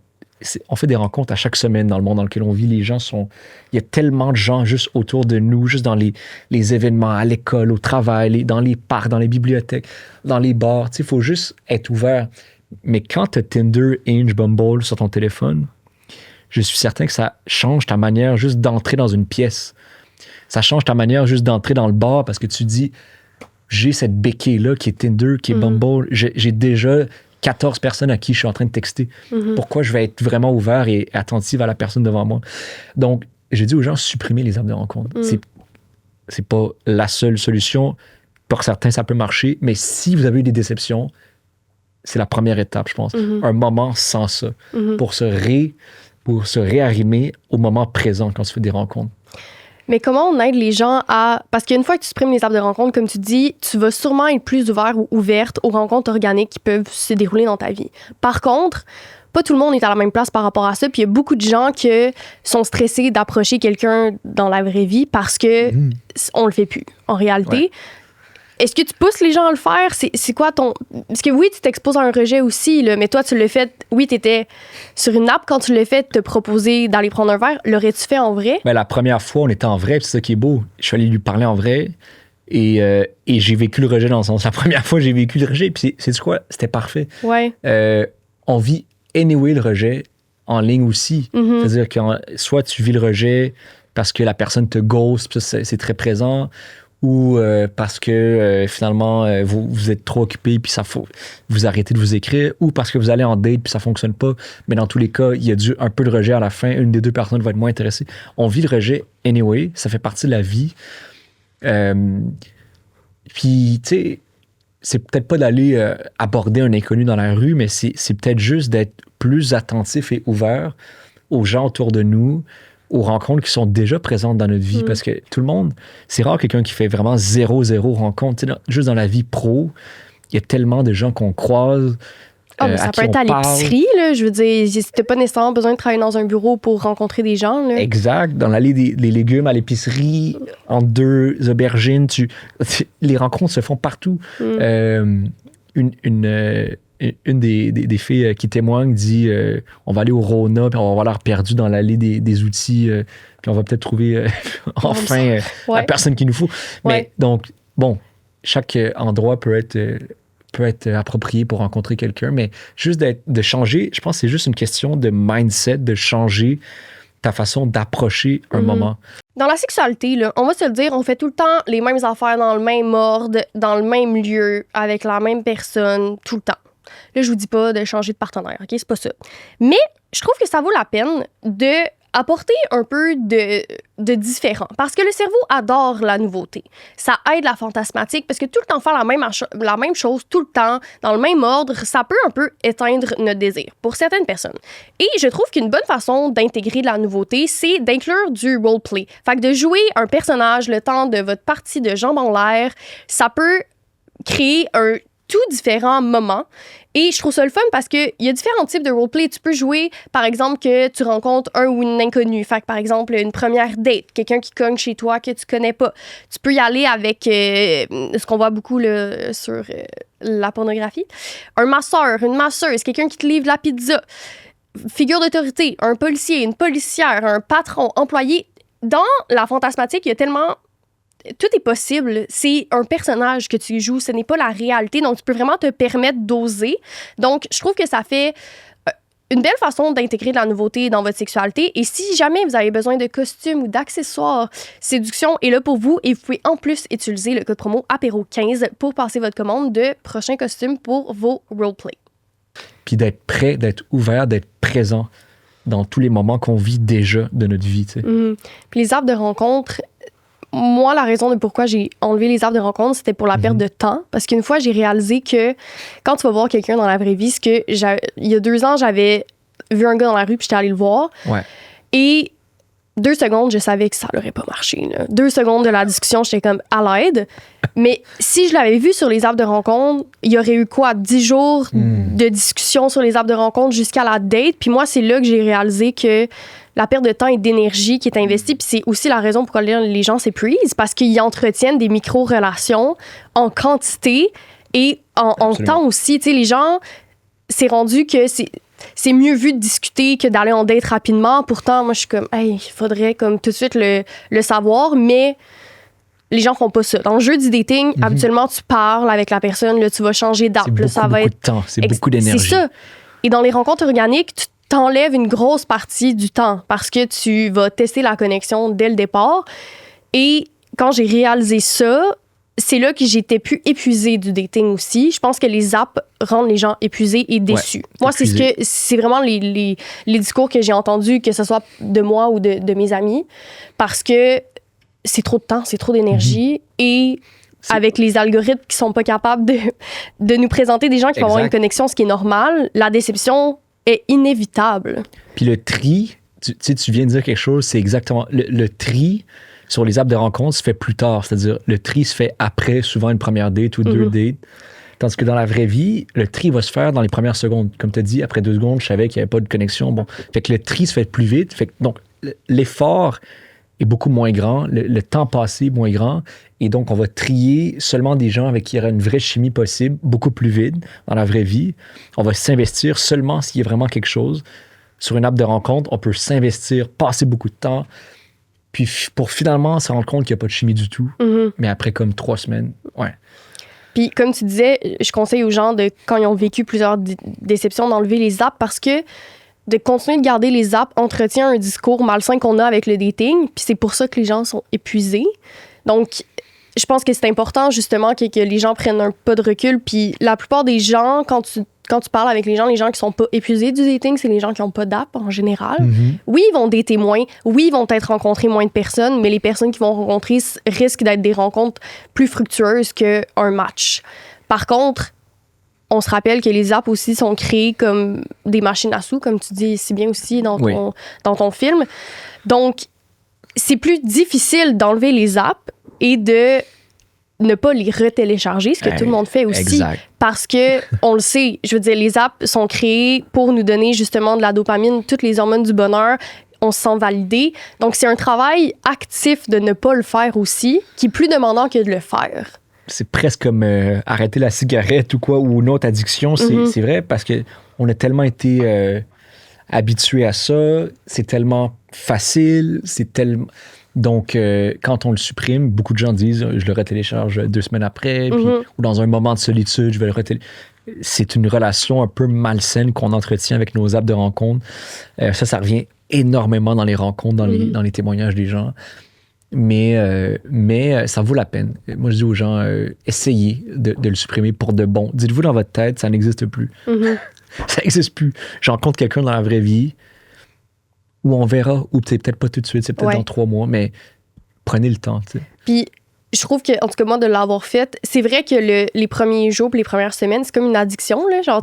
On fait des rencontres à chaque semaine dans le monde dans lequel on vit. Les gens sont... Il y a tellement de gens juste autour de nous, juste dans les événements, à l'école, au travail, dans les parcs, dans les bibliothèques, dans les bars. Il faut juste être ouvert. Mais quand tu as Tinder, Hinge, Bumble sur ton téléphone, je suis certain que ça change ta manière juste d'entrer dans une pièce. Ça change ta manière juste d'entrer dans le bar parce que tu dis, j'ai cette béquille-là qui est Tinder, qui est Bumble. J'ai déjà 14 personnes à qui je suis en train de texter. Pourquoi je vais être vraiment ouvert et attentif à la personne devant moi? Donc, j'ai dit aux gens, supprimez les apps de rencontre. C'est pas la seule solution. Pour certains, ça peut marcher. Mais si vous avez eu des déceptions, c'est la première étape, je pense. Un moment sans ça. Pour se réarrimer au moment présent quand tu fais des rencontres.
Mais comment on aide les gens à... Parce qu'une fois que tu supprimes les apps de rencontre, comme tu dis, tu vas sûrement être plus ouvert ou ouverte aux rencontres organiques qui peuvent se dérouler dans ta vie. Par contre, pas tout le monde est à la même place par rapport à ça. Puis il y a beaucoup de gens qui sont stressés d'approcher quelqu'un dans la vraie vie parce que on le fait plus, en réalité. Ouais. Est-ce que tu pousses les gens à le faire? C'est quoi ton... Parce que oui, tu t'exposes à un rejet aussi, là, mais toi, tu l'as fait... Oui, tu étais sur une app quand tu l'as fait, te proposer d'aller prendre un verre. L'aurais-tu fait en vrai?
Ben, la première fois, on était en vrai, c'est ça qui est beau. Je suis allé lui parler en vrai et j'ai vécu le rejet dans le sens... La première fois, j'ai vécu le rejet, puis c'est quoi? C'était parfait.
Ouais.
On vit anyway le rejet en ligne aussi. C'est-à-dire que soit tu vis le rejet parce que la personne te ghost, puis ça, c'est très présent, ou parce que finalement vous êtes trop occupé puis vous arrêtez de vous écrire, ou parce que vous allez en date puis ça fonctionne pas. Mais dans tous les cas, il y a un peu de rejet à la fin. Une des deux personnes va être moins intéressée. On vit le rejet anyway, ça fait partie de la vie. Puis tu sais, c'est peut-être pas d'aller aborder un inconnu dans la rue, mais c'est peut-être juste d'être plus attentif et ouvert aux gens autour de nous, aux rencontres qui sont déjà présentes dans notre vie, parce que tout le monde, c'est rare quelqu'un qui fait vraiment 0 rencontre. Tu sais, juste dans la vie pro, il y a tellement de gens qu'on croise.
Ça peut être à l'épicerie, là. Je veux dire, t'as pas nécessairement besoin de travailler dans un bureau pour rencontrer des gens, là.
Exact. Dans l'allée des légumes à l'épicerie, entre deux aubergines, les rencontres se font partout. Une des filles qui témoigne dit on va aller au Rona, puis on va avoir l'air perdu dans l'allée des outils, puis on va peut-être trouver enfin la personne qu'il nous faut. Mais donc, bon, chaque endroit peut être approprié pour rencontrer quelqu'un, mais juste de changer, je pense que c'est juste une question de mindset, de changer ta façon d'approcher un moment.
Dans la sexualité, là, on va se le dire, on fait tout le temps les mêmes affaires dans le même ordre, dans le même lieu, avec la même personne, tout le temps. Là, je vous dis pas de changer de partenaire, OK? C'est pas ça. Mais je trouve que ça vaut la peine d'apporter un peu de différent. Parce que le cerveau adore la nouveauté. Ça aide la fantasmatique parce que tout le temps faire la même chose, tout le temps, dans le même ordre, ça peut un peu éteindre notre désir pour certaines personnes. Et je trouve qu'une bonne façon d'intégrer de la nouveauté, c'est d'inclure du roleplay. Fait que de jouer un personnage le temps de votre partie de jambes en l'air, ça peut créer un tout différent moment. Et je trouve ça le fun parce qu'il y a différents types de roleplay. Tu peux jouer, par exemple, que tu rencontres un ou une inconnue. Fait que, par exemple, une première date, quelqu'un qui cogne chez toi que tu connais pas. Tu peux y aller avec ce qu'on voit beaucoup là, sur la pornographie. Un masseur, une masseuse, quelqu'un qui te livre la pizza, figure d'autorité, un policier, une policière, un patron, employé. Dans la fantasmatique, il y a tellement... Tout est possible. C'est un personnage que tu joues. Ce n'est pas la réalité. Donc, tu peux vraiment te permettre d'oser. Donc, je trouve que ça fait une belle façon d'intégrer de la nouveauté dans votre sexualité. Et si jamais vous avez besoin de costumes ou d'accessoires, Séduction est là pour vous. Et vous pouvez en plus utiliser le code promo apéro15 pour passer votre commande de prochains costumes pour vos roleplays.
Puis d'être prêt, d'être ouvert, d'être présent dans tous les moments qu'on vit déjà de notre vie. Tu sais.
Puis les apps de rencontre... Moi, la raison de pourquoi j'ai enlevé les apps de rencontre, c'était pour la perte de temps. Parce qu'une fois, j'ai réalisé que quand tu vas voir quelqu'un dans la vraie vie, il y a 2 ans, j'avais vu un gars dans la rue puis j'étais allée le voir.
Ouais.
Et 2 secondes, je savais que ça n'aurait pas marché. Là. 2 secondes de la discussion, j'étais comme à l'aide. Mais si je l'avais vu sur les apps de rencontre, il y aurait eu quoi? 10 jours de discussion sur les apps de rencontre jusqu'à la date. Puis moi, c'est là que j'ai réalisé que la perte de temps et d'énergie qui est investie, puis c'est aussi la raison pourquoi les gens s'épuisent, parce qu'ils entretiennent des micro-relations en quantité et en temps aussi. Tu sais, les gens, c'est rendu que c'est mieux vu de discuter que d'aller en date rapidement. Pourtant, moi, je suis comme, hey, il faudrait comme tout de suite le savoir, mais les gens font pas ça. Dans le jeu du dating, habituellement, tu parles avec la personne, là, tu vas changer d'app.
C'est beaucoup de temps, c'est beaucoup d'énergie.
C'est ça. Et dans les rencontres organiques, tu t'enlèves une grosse partie du temps parce que tu vas tester la connexion dès le départ. Et quand j'ai réalisé ça, c'est là que j'étais plus épuisée du dating aussi. Je pense que les apps rendent les gens épuisés et déçus. Moi, c'est vraiment les discours que j'ai entendus, que ce soit de moi ou de mes amis, parce que c'est trop de temps, c'est trop d'énergie et avec les algorithmes qui sont pas capables de nous présenter des gens qui vont avoir une connexion, ce qui est normal, la déception est inévitable.
Puis le tri, tu viens de dire quelque chose, c'est exactement... Le tri sur les apps de rencontre se fait plus tard. C'est-à-dire, le tri se fait après, souvent une première date ou 2 dates. Tandis que dans la vraie vie, le tri va se faire dans les premières secondes. Comme tu as dit, après 2 secondes, je savais qu'il n'y avait pas de connexion. Bon, fait que le tri se fait plus vite. Fait que, donc, l'effort est beaucoup moins grand, le temps passé est moins grand. Et donc, on va trier seulement des gens avec qui il y aura une vraie chimie possible, beaucoup plus vite dans la vraie vie. On va s'investir seulement s'il y a vraiment quelque chose. Sur une app de rencontre, on peut s'investir, passer beaucoup de temps, puis pour finalement se rendre compte qu'il n'y a pas de chimie du tout. Mais après comme 3 semaines, ouais.
Puis comme tu disais, je conseille aux gens, quand ils ont vécu plusieurs déceptions, d'enlever les apps parce que de continuer de garder les apps entretient un discours malsain qu'on a avec le dating, puis c'est pour ça que les gens sont épuisés. Donc, je pense que c'est important, justement, que les gens prennent un pas de recul. Puis la plupart des gens, quand tu parles avec les gens qui sont pas épuisés du dating, c'est les gens qui n'ont pas d'app en général. Oui, ils vont dater moins. Oui, ils vont peut-être rencontrer moins de personnes, mais les personnes qu'ils vont rencontrer risquent d'être des rencontres plus fructueuses qu'un match. Par contre, on se rappelle que les apps aussi sont créées comme des machines à sous, comme tu dis si bien aussi dans ton film. Donc, c'est plus difficile d'enlever les apps et de ne pas les retélécharger, ce que tout le monde fait aussi.
Exact.
Parce que, on le sait, je veux dire, les apps sont créées pour nous donner justement de la dopamine, toutes les hormones du bonheur. On se sent validé. Donc, c'est un travail actif de ne pas le faire aussi, qui est plus demandant que de le faire.
C'est presque comme arrêter la cigarette ou quoi, ou une autre addiction. C'est vrai, parce qu'on a tellement été habitué à ça, c'est tellement facile, c'est tellement... Donc, quand on le supprime, beaucoup de gens disent je le retélécharge 2 semaines après, puis, ou dans un moment de solitude, je vais le retélécharger. C'est une relation un peu malsaine qu'on entretient avec nos apps de rencontre. Ça revient énormément dans les rencontres, dans les témoignages des gens. Mais ça vaut la peine. Moi, je dis aux gens, essayez de le supprimer pour de bon. Dites-vous dans votre tête, ça n'existe plus. Ça n'existe plus. Je rencontre quelqu'un dans la vraie vie, où on verra, ou peut-être pas tout de suite, c'est peut-être dans 3 mois, mais prenez le temps. T'sais.
Puis, je trouve que, en tout cas, moi, de l'avoir fait, c'est vrai que les premiers jours, les premières semaines, c'est comme une addiction, là. Genre,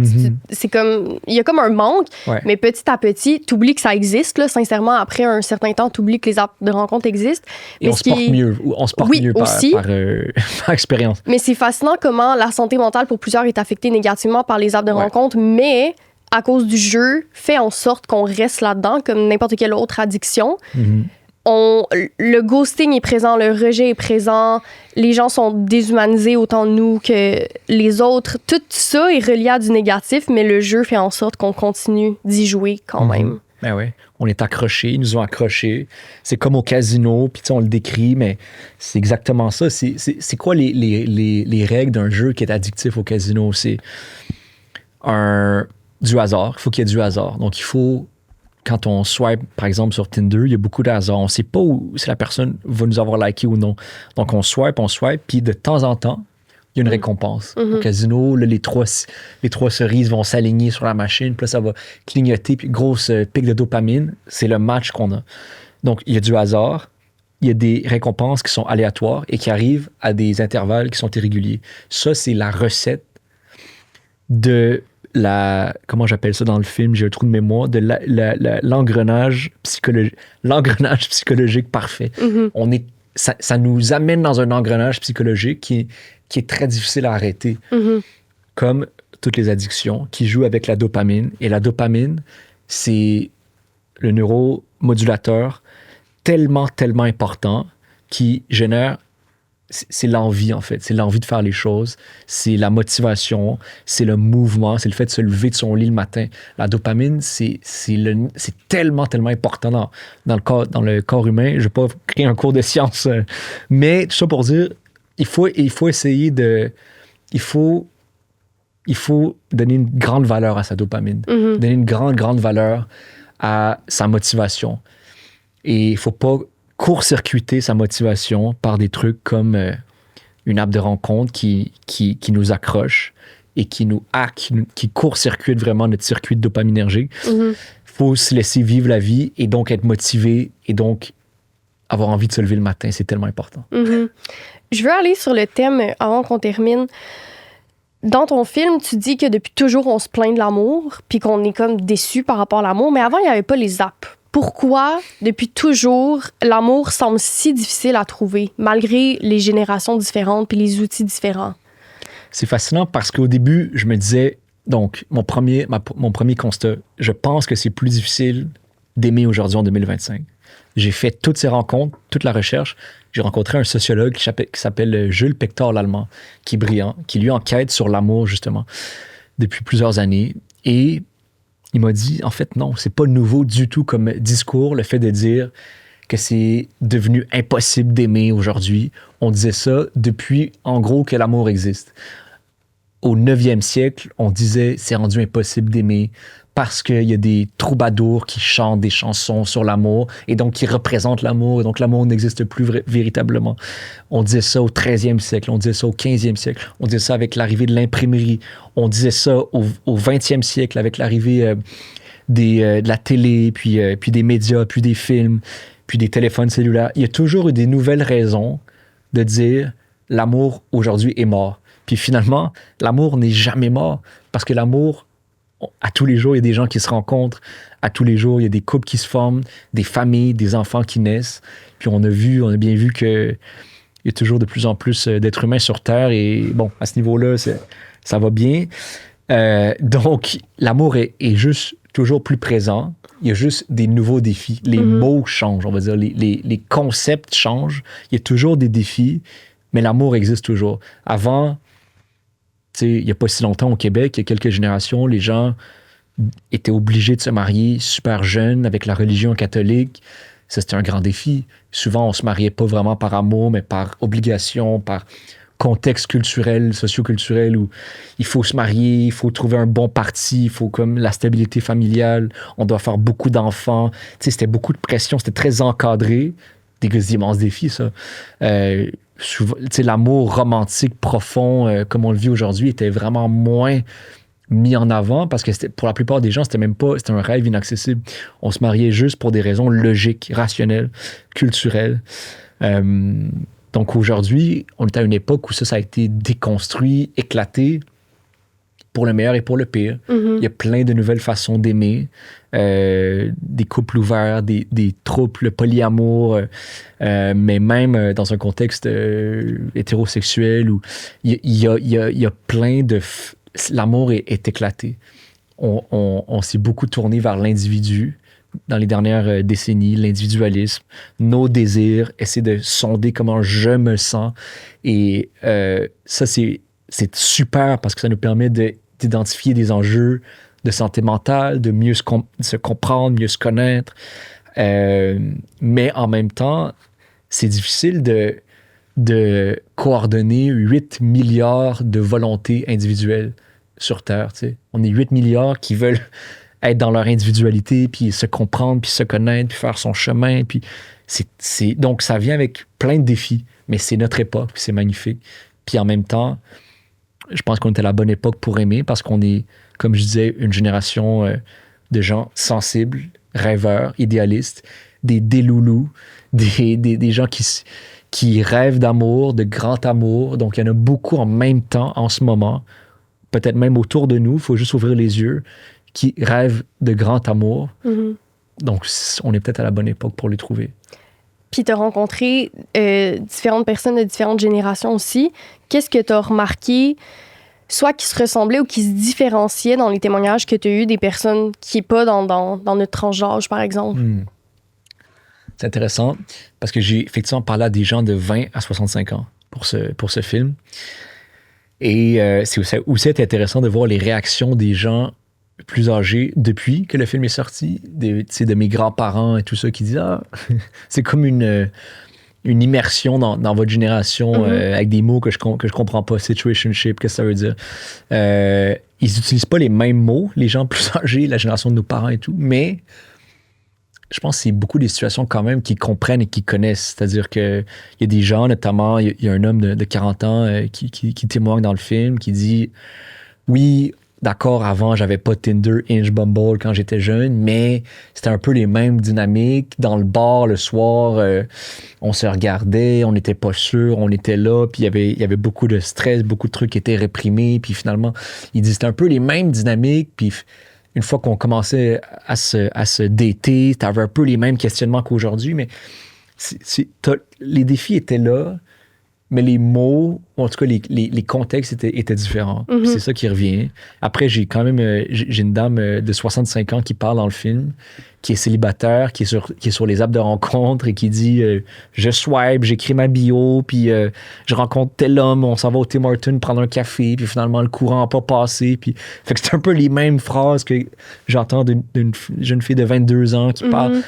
c'est comme, il y a comme un manque, mais petit à petit, t'oublies que ça existe, là. Sincèrement, après un certain temps, t'oublies que les apps de rencontre existent.
Et on se porte mieux. On se porte mieux par expérience.
Mais c'est fascinant comment la santé mentale pour plusieurs est affectée négativement par les apps de rencontre, mais à cause du jeu, fait en sorte qu'on reste là-dedans, comme n'importe quelle autre addiction. le ghosting est présent, le rejet est présent, les gens sont déshumanisés autant nous que les autres. Tout ça est relié à du négatif, mais le jeu fait en sorte qu'on continue d'y jouer quand même.
Ben oui, on est accrochés, ils nous ont accrochés. C'est comme au casino, puis on le décrit, mais c'est exactement ça. C'est quoi les règles d'un jeu qui est addictif au casino? C'est du hasard. Il faut qu'il y ait du hasard. Donc, il faut, quand on swipe, par exemple, sur Tinder, il y a beaucoup de hasard. On ne sait pas si la personne va nous avoir liké ou non. Donc, on swipe, puis de temps en temps, il y a une récompense. Au casino, là, les trois cerises vont s'aligner sur la machine, puis là, ça va clignoter, puis grosse pic de dopamine. C'est le match qu'on a. Donc, il y a du hasard, il y a des récompenses qui sont aléatoires et qui arrivent à des intervalles qui sont irréguliers. Ça, c'est la recette de comment j'appelle ça dans le film, j'ai un trou de mémoire, de l'engrenage psychologique parfait. Ça nous amène dans un engrenage psychologique qui est très difficile à arrêter. Comme toutes les addictions, qui jouent avec la dopamine. Et la dopamine, c'est le neuromodulateur tellement important qui génère, c'est l'envie en fait, c'est l'envie de faire les choses, c'est la motivation, c'est le mouvement, c'est le fait de se lever de son lit le matin. La dopamine, c'est tellement important dans le corps humain. Je ne vais pas créer un cours de science, mais tout ça pour dire, il faut essayer il faut donner une grande valeur à sa dopamine, donner une grande valeur à sa motivation. Et il ne faut pas court-circuiter sa motivation par des trucs comme une app de rencontre qui nous accroche et qui nous hack, qui court-circuite vraiment notre circuit dopaminergique. Il faut se laisser vivre la vie et donc être motivé et donc avoir envie de se lever le matin. C'est tellement important.
Je veux aller sur le thème avant qu'on termine. Dans ton film, tu dis que depuis toujours, on se plaint de l'amour puis qu'on est comme déçu par rapport à l'amour. Mais avant, il n'y avait pas les apps. Pourquoi, depuis toujours, l'amour semble si difficile à trouver, malgré les générations différentes puis les outils différents?
C'est fascinant parce qu'au début, je me disais, donc, mon premier constat, je pense que c'est plus difficile d'aimer aujourd'hui en 2025. J'ai fait toutes ces rencontres, toute la recherche. J'ai rencontré un sociologue qui s'appelle Jules Pector l'Allemand, qui est brillant, qui lui enquête sur l'amour, justement, depuis plusieurs années. Et il m'a dit, en fait, non, c'est pas nouveau du tout comme discours, le fait de dire que c'est devenu impossible d'aimer aujourd'hui. On disait ça depuis, en gros, que l'amour existe. Au 9e siècle, on disait c'est rendu impossible d'aimer parce qu'il y a des troubadours qui chantent des chansons sur l'amour et donc qui représentent l'amour, et donc l'amour n'existe plus véritablement. On disait ça au 13e siècle, on disait ça au 15e siècle, on disait ça avec l'arrivée de l'imprimerie, on disait ça au 20e siècle avec l'arrivée de la télé, puis des médias, puis des films, puis des téléphones cellulaires. Il y a toujours eu des nouvelles raisons de dire l'amour aujourd'hui est mort. Puis finalement, l'amour n'est jamais mort parce que l'amour, à tous les jours, il y a des gens qui se rencontrent. À tous les jours, il y a des couples qui se forment, des familles, des enfants qui naissent. Puis on a bien vu qu'il y a toujours de plus en plus d'êtres humains sur Terre. Et bon, à ce niveau-là, ça va bien. Donc, l'amour est juste toujours plus présent. Il y a juste des nouveaux défis. Les mots changent, on va dire. Les concepts changent. Il y a toujours des défis, mais l'amour existe toujours. Avant, il n'y a pas si longtemps au Québec, il y a quelques générations, les gens étaient obligés de se marier super jeunes avec la religion catholique. Ça, c'était un grand défi. Souvent, on ne se mariait pas vraiment par amour, mais par obligation, par contexte culturel, socio-culturel, où il faut se marier, il faut trouver un bon parti, il faut comme la stabilité familiale, on doit faire beaucoup d'enfants. C'était beaucoup de pression, c'était très encadré. Des immenses défis, ça. L'amour romantique profond, comme on le vit aujourd'hui, était vraiment moins mis en avant parce que pour la plupart des gens, c'était un rêve inaccessible. On se mariait juste pour des raisons logiques, rationnelles, culturelles. Donc aujourd'hui, on est à une époque où ça a été déconstruit, éclaté, pour le meilleur et pour le pire. Il y a plein de nouvelles façons d'aimer, des couples ouverts, des troupes, le polyamour, mais même dans un contexte hétérosexuel où il y a plein de... L'amour est éclaté. On s'est beaucoup tourné vers l'individu, dans les dernières décennies, l'individualisme, nos désirs, essayer de sonder comment je me sens. Et ça, c'est super parce que ça nous permet d'identifier des enjeux de santé mentale, de mieux se comprendre, mieux se connaître. Mais en même temps, c'est difficile de coordonner 8 milliards de volontés individuelles sur Terre. T'sais. On est 8 milliards qui veulent être dans leur individualité, puis se comprendre, puis se connaître, puis faire son chemin. Puis donc, ça vient avec plein de défis, mais c'est notre époque, puis c'est magnifique. Puis en même temps, je pense qu'on est à la bonne époque pour aimer, parce qu'on est, comme je disais, une génération de gens sensibles, rêveurs, idéalistes, des déloulous, des gens qui rêvent d'amour, de grand amour. Donc, il y en a beaucoup en même temps, en ce moment, peut-être même autour de nous, il faut juste ouvrir les yeux, qui rêvent de grand amour. Mm-hmm. Donc, on est peut-être à la bonne époque pour les trouver.
Puis, tu as rencontré différentes personnes de différentes générations aussi. Qu'est-ce que tu as remarqué, soit qui se ressemblaient ou qui se différenciaient dans les témoignages que tu as eus des personnes qui n'est pas dans notre tranche d'âge, par exemple?
C'est intéressant parce que j'ai effectivement parlé à des gens de 20 à 65 ans pour ce film. Et c'est aussi intéressant de voir les réactions des gens plus âgés depuis que le film est sorti, de mes grands-parents et tout ça qui disent « Ah, c'est comme une immersion dans votre génération avec des mots que je comprends pas, situationship, qu'est-ce que ça veut dire? » Ils n'utilisent pas les mêmes mots, les gens plus âgés, la génération de nos parents et tout, mais je pense que c'est beaucoup des situations quand même qu'ils comprennent et qu'ils connaissent. C'est-à-dire qu'il y a des gens, notamment, il y a un homme de 40 ans qui témoigne dans le film, qui dit « Oui, d'accord, avant, j'avais pas Tinder, Hinge, Bumble quand j'étais jeune, mais c'était un peu les mêmes dynamiques. Dans le bar, le soir, on se regardait, on n'était pas sûr, on était là, puis il y avait beaucoup de stress, beaucoup de trucs qui étaient réprimés, puis finalement, il dit c'était un peu les mêmes dynamiques, puis une fois qu'on commençait à se dater, t'avais un peu les mêmes questionnements qu'aujourd'hui, mais les défis étaient là, mais les mots, ou en tout cas les contextes étaient différents. Mm-hmm. C'est ça qui revient. Après, j'ai une dame de 65 ans qui parle dans le film, qui est célibataire, qui est sur les apps de rencontre et qui dit je swipe, j'écris ma bio, puis je rencontre tel homme, on s'en va au Tim Hortons prendre un café, puis finalement le courant n'a pas passé. Puis fait que c'est un peu les mêmes phrases que j'entends d'une jeune fille de 22 ans qui parle.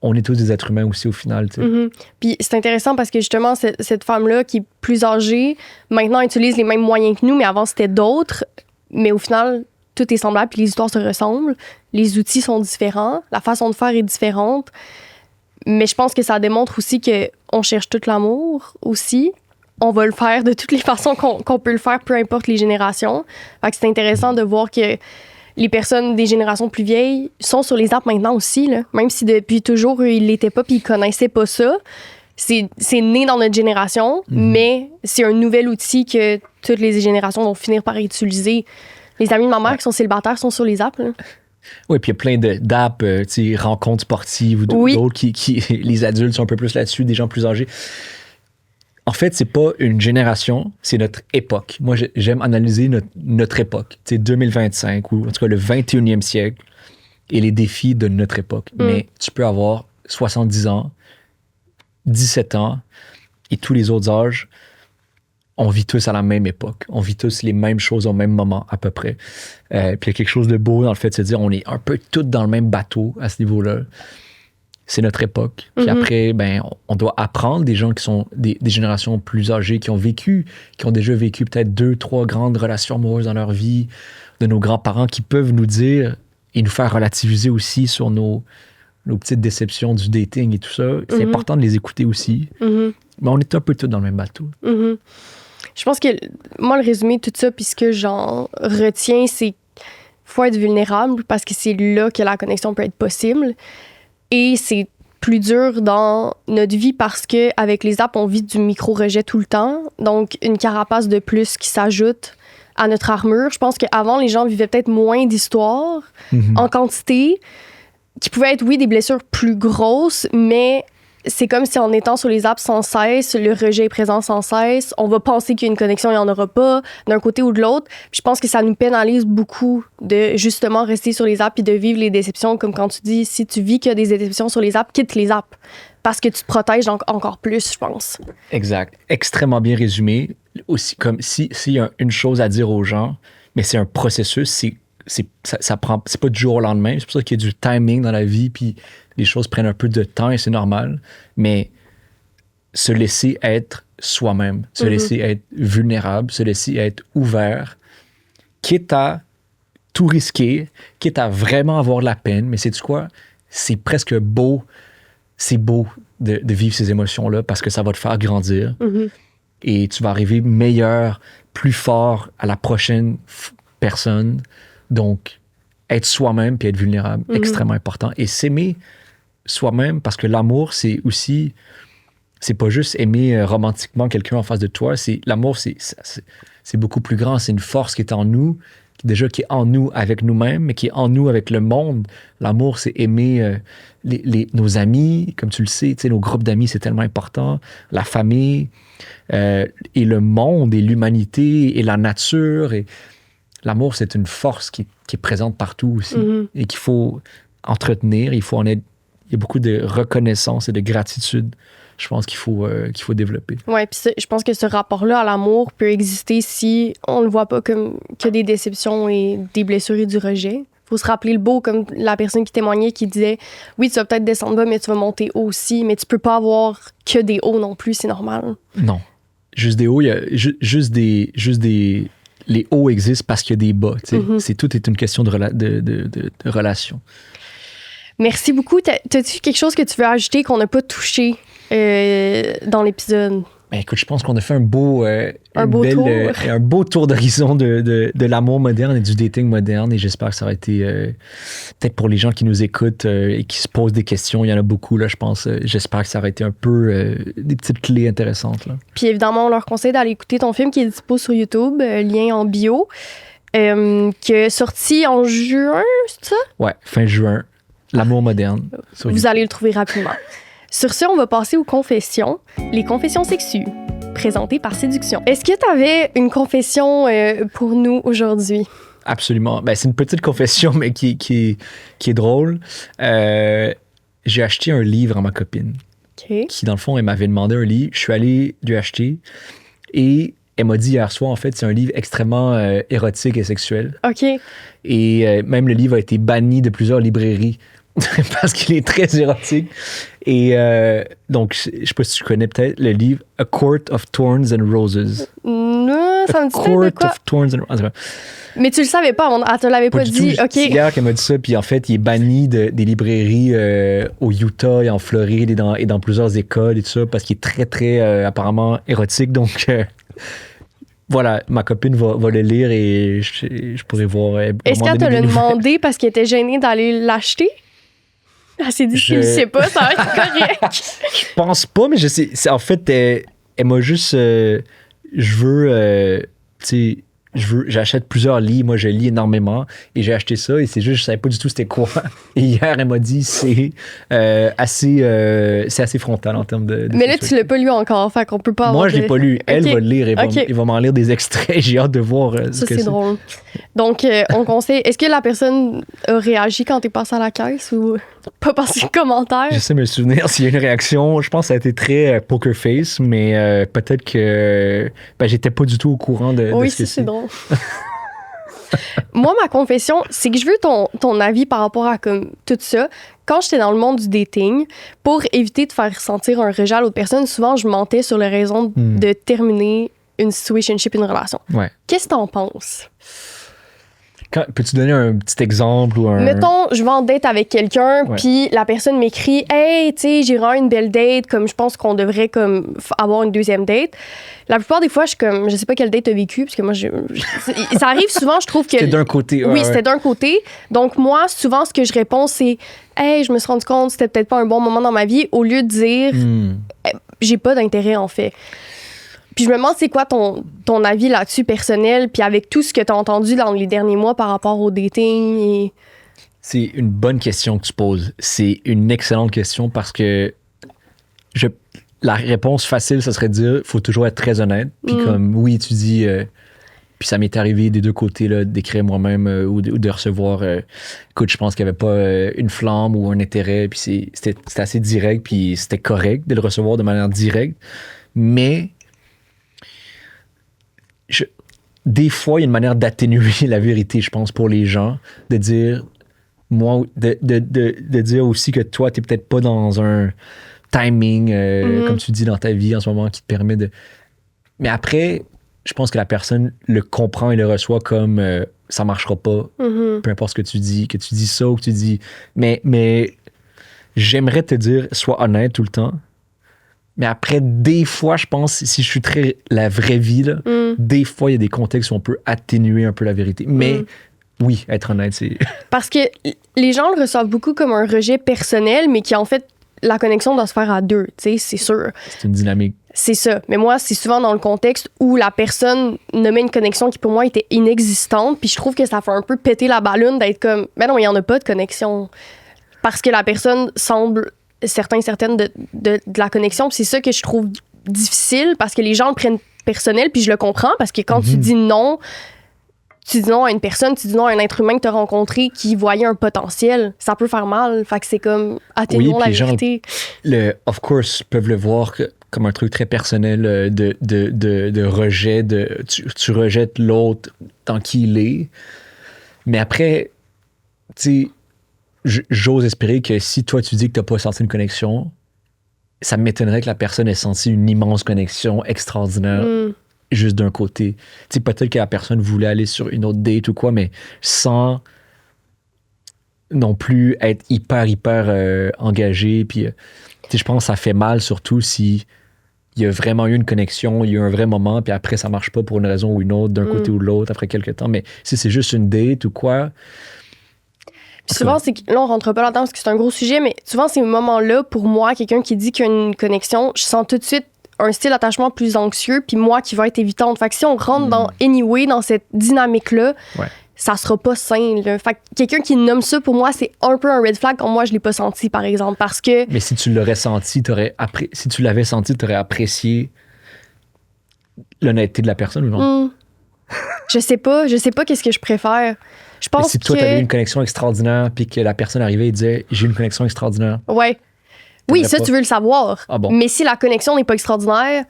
On est tous des êtres humains aussi au final. Tu sais.
Mm-hmm. Puis c'est intéressant parce que justement, cette femme-là qui est plus âgée, maintenant utilise les mêmes moyens que nous, mais avant c'était d'autres. Mais au final, tout est semblable, puis les histoires se ressemblent. Les outils sont différents, la façon de faire est différente. Mais je pense que ça démontre aussi qu'on cherche tout l'amour aussi. On va le faire de toutes les façons qu'on peut le faire, peu importe les générations. Fait que c'est intéressant de voir que les personnes des générations plus vieilles sont sur les apps maintenant aussi, là. Même si depuis toujours, ils ne l'étaient pas puis ils ne connaissaient pas ça. C'est né dans notre génération, mais c'est un nouvel outil que toutes les générations vont finir par utiliser. Les amis de ma mère qui sont célibataires sont sur les apps. Là.
Oui, puis il y a plein d'apps, rencontres sportives ou d'autres qui les adultes sont un peu plus là-dessus, des gens plus âgés. En fait, c'est pas une génération, c'est notre époque. Moi, j'aime analyser notre époque, 2025 ou en tout cas le 21e siècle et les défis de notre époque. Mais tu peux avoir 70 ans, 17 ans et tous les autres âges. On vit tous à la même époque. On vit tous les mêmes choses au même moment, à peu près. Puis il y a quelque chose de beau dans le fait de se dire on est un peu tous dans le même bateau à ce niveau-là. C'est notre époque. Puis après, on doit apprendre des gens qui sont des générations plus âgées, qui ont déjà vécu peut-être 2, 3 grandes relations amoureuses dans leur vie, de nos grands-parents qui peuvent nous dire et nous faire relativiser aussi sur nos petites déceptions du dating et tout ça. C'est important de les écouter aussi. Mais on est un peu tous dans le même bateau.
Je pense que, moi, le résumé de tout ça, puis ce que j'en retiens, c'est qu'il faut être vulnérable parce que c'est là que la connexion peut être possible. Et c'est plus dur dans notre vie parce qu'avec les apps, on vit du micro-rejet tout le temps. Donc, une carapace de plus qui s'ajoute à notre armure. Je pense qu'avant, les gens vivaient peut-être moins d'histoires en quantité, qui pouvaient être, oui, des blessures plus grosses, mais c'est comme si en étant sur les apps sans cesse, le rejet est présent sans cesse, on va penser qu'il y a une connexion, il n'y en aura pas, d'un côté ou de l'autre. Puis je pense que ça nous pénalise beaucoup de justement rester sur les apps et de vivre les déceptions. Comme quand tu dis, si tu vis qu'il y a des déceptions sur les apps, quitte les apps. Parce que tu te protèges encore plus, je pense.
Exact. Extrêmement bien résumé. Aussi, comme s'il y a une chose à dire aux gens, mais c'est un processus, ça prend, c'est pas du jour au lendemain. C'est pour ça qu'il y a du timing dans la vie, puis les choses prennent un peu de temps et c'est normal. Mais se laisser être soi-même, se laisser être vulnérable, se laisser être ouvert, quitte à tout risquer, quitte à vraiment avoir de la peine. Mais sais-tu quoi? C'est presque beau. C'est beau de vivre ces émotions-là parce que ça va te faire grandir. Et tu vas arriver meilleur, plus fort à la prochaine personne. Donc, être soi-même puis être vulnérable, extrêmement important. Et s'aimer soi-même, parce que l'amour, c'est aussi... C'est pas juste aimer romantiquement quelqu'un en face de toi. L'amour, c'est beaucoup plus grand. C'est une force qui est en nous, déjà qui est en nous avec nous-mêmes, mais qui est en nous avec le monde. L'amour, c'est aimer nos amis, comme tu le sais, nos groupes d'amis, c'est tellement important. La famille, et le monde, et l'humanité, et la nature. Et l'amour, c'est une force qui est présente partout aussi et qu'il faut entretenir. Il y a beaucoup de reconnaissance et de gratitude, je pense, qu'il faut développer.
Oui, puis je pense que ce rapport-là à l'amour peut exister si on ne le voit pas comme que des déceptions et des blessures et du rejet. Il faut se rappeler le beau, comme la personne qui témoignait, qui disait « Oui, tu vas peut-être descendre bas, mais tu vas monter haut aussi. Mais tu peux pas avoir que des hauts non plus, c'est normal. »
Non. Juste des hauts, il y a juste des... Les hauts existent parce qu'il y a des bas. Tout est une question de relation.
Merci beaucoup. T'as-tu quelque chose que tu veux ajouter qu'on n'a pas touché dans l'épisode?
Ben écoute, je pense qu'on a fait un beau tour d'horizon de l'amour moderne et du dating moderne. Et j'espère que ça aurait été, peut-être pour les gens qui nous écoutent et qui se posent des questions, il y en a beaucoup, là, je pense. J'espère que ça aurait été un peu des petites clés intéressantes. Là.
Puis évidemment, on leur conseille d'aller écouter ton film qui est dispo sur YouTube, lien en bio, qui est sorti en juin, c'est ça?
Ouais, fin juin. L'amour moderne.
Vous allez le trouver rapidement. Sur ce, on va passer aux confessions. Les confessions sexues, présentées par Séduction. Est-ce que tu avais une confession pour nous aujourd'hui?
Absolument. Ben, c'est une petite confession, mais qui est drôle. J'ai acheté un livre à ma copine.
Okay.
Qui, dans le fond, elle m'avait demandé un livre. Je suis allé lui acheter. Et elle m'a dit hier soir, en fait, c'est un livre extrêmement érotique et sexuel.
OK.
Et même le livre a été banni de plusieurs librairies parce qu'il est très érotique. Et donc, je sais pas si tu connais peut-être le livre A Court of Thorns and Roses.
Non, ça me dit peut-être de quoi.
Court of Thorns and Roses.
Mais tu le savais pas, elle te l'avait pas dit.
OK. C'est hier qu'elle m'a dit ça, puis en fait, il est banni des librairies au Utah et en Floride et dans plusieurs écoles et tout ça parce qu'il est très, très apparemment érotique. Donc, voilà, ma copine va le lire et je pourrais voir.
Est-ce qu'elle te l'a demandé parce qu'elle était gênée d'aller l'acheter? Elle s'est dit, je sais pas, ça va être correct.
Je pense pas, mais je sais. En fait, elle m'a juste. J'achète plusieurs livres. Moi, je lis énormément et j'ai acheté ça et c'est juste, je savais pas du tout c'était quoi. Et hier, elle m'a dit, c'est assez frontal en termes de
mais là, tu l'as pas lu encore, fait qu'on peut pas avoir.
Moi, je l'ai pas lu. Elle va le lire et
il
va m'en lire des extraits. J'ai hâte de voir.
Ça, c'est drôle. Donc, on conseille. Est-ce que la personne a réagi quand t'es passé à la caisse ou pas passé de commentaire?
J'essaie de me souvenir s'il y a une réaction. Je pense que ça a été très poker face, mais peut-être que j'étais pas du tout au courant de
oui,
ce que
c'est drôle. Moi, ma confession, c'est que je veux ton avis par rapport à comme tout ça. Quand j'étais dans le monde du dating, pour éviter de faire ressentir un rejet à l'autre personne, souvent, je mentais sur les raisons de terminer une situationship, une relation.
Ouais.
Qu'est-ce que t'en penses?
Peux-tu donner un petit exemple ou un...
Mettons, je vais en date avec quelqu'un, puis la personne m'écrit « Hey, tu sais, j'ai vraiment une belle date, comme je pense qu'on devrait comme avoir une deuxième date. » La plupart des fois, je sais pas quelle date t'as vécu, parce que moi, ça arrive souvent, je trouve que...
C'était d'un côté.
Oui, c'était d'un côté. Donc moi, souvent, ce que je réponds, c'est « Hey, je me suis rendu compte, c'était peut-être pas un bon moment dans ma vie », au lieu de dire « J'ai pas d'intérêt, en fait ». Puis je me demande, c'est quoi ton avis là-dessus personnel, puis avec tout ce que tu as entendu dans les derniers mois par rapport au dating et...
C'est une bonne question que tu poses. C'est une excellente question parce que la réponse facile, ça serait de dire faut toujours être très honnête. Puis comme, oui, tu dis... puis ça m'est arrivé des deux côtés là, d'écrire moi-même ou de recevoir... écoute, je pense qu'il n'y avait pas une flamme ou un intérêt. Puis c'était assez direct, puis c'était correct de le recevoir de manière directe. Mais... des fois, il y a une manière d'atténuer la vérité, je pense, pour les gens, de dire... moi, de dire aussi que toi, t'es peut-être pas dans un timing, comme tu dis, dans ta vie en ce moment, qui te permet de... Mais après, je pense que la personne le comprend et le reçoit comme ça marchera pas, peu importe ce que tu dis ça ou que tu dis... Mais j'aimerais te dire, sois honnête tout le temps. Mais après, des fois, je pense, si je suis très la vraie vie, là, des fois, il y a des contextes où on peut atténuer un peu la vérité. Mais... oui, être honnête, c'est...
Parce que les gens le reçoivent beaucoup comme un rejet personnel, mais qui en fait, la connexion doit se faire à deux, tu sais, c'est sûr.
C'est une dynamique.
C'est ça. Mais moi, c'est souvent dans le contexte où la personne nommait une connexion qui pour moi était inexistante, puis je trouve que ça fait un peu péter la ballonne d'être comme, ben non, il n'y en a pas de connexion. Parce que la personne semble certaine de la connexion, puis c'est ça que je trouve difficile, parce que les gens le prennent personnel, puis je le comprends, parce que quand tu dis non à une personne, tu dis non à un être humain que tu as rencontré qui voyait un potentiel, ça peut faire mal. Fait que c'est comme atténuons la vérité.
Of course, peuvent le voir comme un truc très personnel de rejet. Tu rejettes l'autre tant qu'il est. Mais après, tu sais, j'ose espérer que si toi, tu dis que tu n'as pas senti une connexion, ça m'étonnerait que la personne ait senti une immense connexion extraordinaire. Juste d'un côté. Tu sais, peut-être que la personne voulait aller sur une autre date ou quoi, mais sans non plus être hyper engagé. Puis, tu sais, je pense que ça fait mal, surtout si il y a vraiment eu une connexion, il y a eu un vrai moment, puis après, ça marche pas pour une raison ou une autre, d'un côté ou de l'autre, après quelques temps. Mais si c'est juste une date ou quoi...
Puis souvent, c'est que, là, on rentre pas là-dedans parce que c'est un gros sujet, mais souvent, ces moments-là, pour moi, quelqu'un qui dit qu'il y a une connexion, je sens tout de suite un style d'attachement plus anxieux, puis moi qui va être évitante. Fait que si on rentre dans cette dynamique-là, ça sera pas sain. Là. Fait que quelqu'un qui nomme ça, pour moi, c'est un peu un red flag quand moi, je l'ai pas senti, par exemple, parce que...
Mais si tu l'aurais senti, si tu l'avais senti, t'aurais apprécié l'honnêteté de la personne ou non?
Je sais pas qu'est-ce que je préfère. Je pense
si toi, t'avais une connexion extraordinaire, puis que la personne arrivait et disait « j'ai une connexion extraordinaire »,
ouais. Oui, ça, tu veux le savoir.
Ah bon.
Mais si la connexion n'est pas extraordinaire,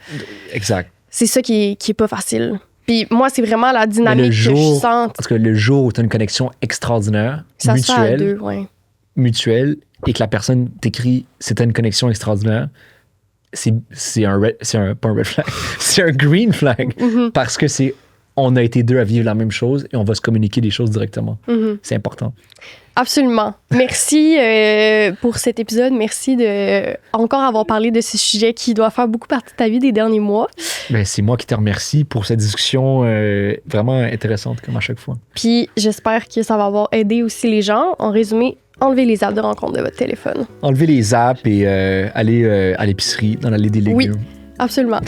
exact.
C'est ça qui est pas facile. Puis moi, c'est vraiment la dynamique que je sens.
Parce que le jour où tu as une connexion extraordinaire,
ça mutuelle,
mutuelle, et que la personne t'écrit « c'était une connexion extraordinaire », c'est pas un red flag, c'est un green flag. Parce que on a été deux à vivre la même chose et on va se communiquer des choses directement. C'est important.
Absolument. Merci pour cet épisode. Merci de encore avoir parlé de ce sujet qui doit faire beaucoup partie de ta vie des derniers mois.
Ben, c'est moi qui te remercie pour cette discussion vraiment intéressante comme à chaque fois.
Puis j'espère que ça va avoir aidé aussi les gens. En résumé, enlevez les apps de rencontre de votre téléphone.
Enlevez les apps et allez à l'épicerie dans l'allée des légumes.
Oui, absolument.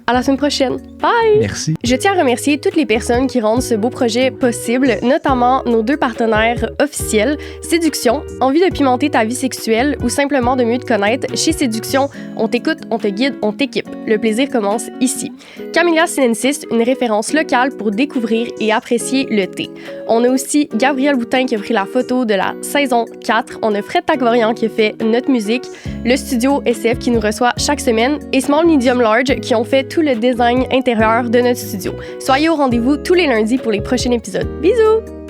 À la semaine prochaine. Bye!
Merci.
Je tiens à remercier toutes les personnes qui rendent ce beau projet possible, notamment nos 2 partenaires officiels, Séduction, envie de pimenter ta vie sexuelle ou simplement de mieux te connaître. Chez Séduction, on t'écoute, on te guide, on t'équipe. Le plaisir commence ici. Camellia Sinensis, une référence locale pour découvrir et apprécier le thé. On a aussi Gabriel Boutin qui a pris la photo de la saison 4. On a Fred Tacvorian qui a fait notre musique, le studio SF qui nous reçoit chaque semaine et Small Medium Large qui ont fait tout le design intérieur de notre studio. Soyez au rendez-vous tous les lundis pour les prochains épisodes. Bisous!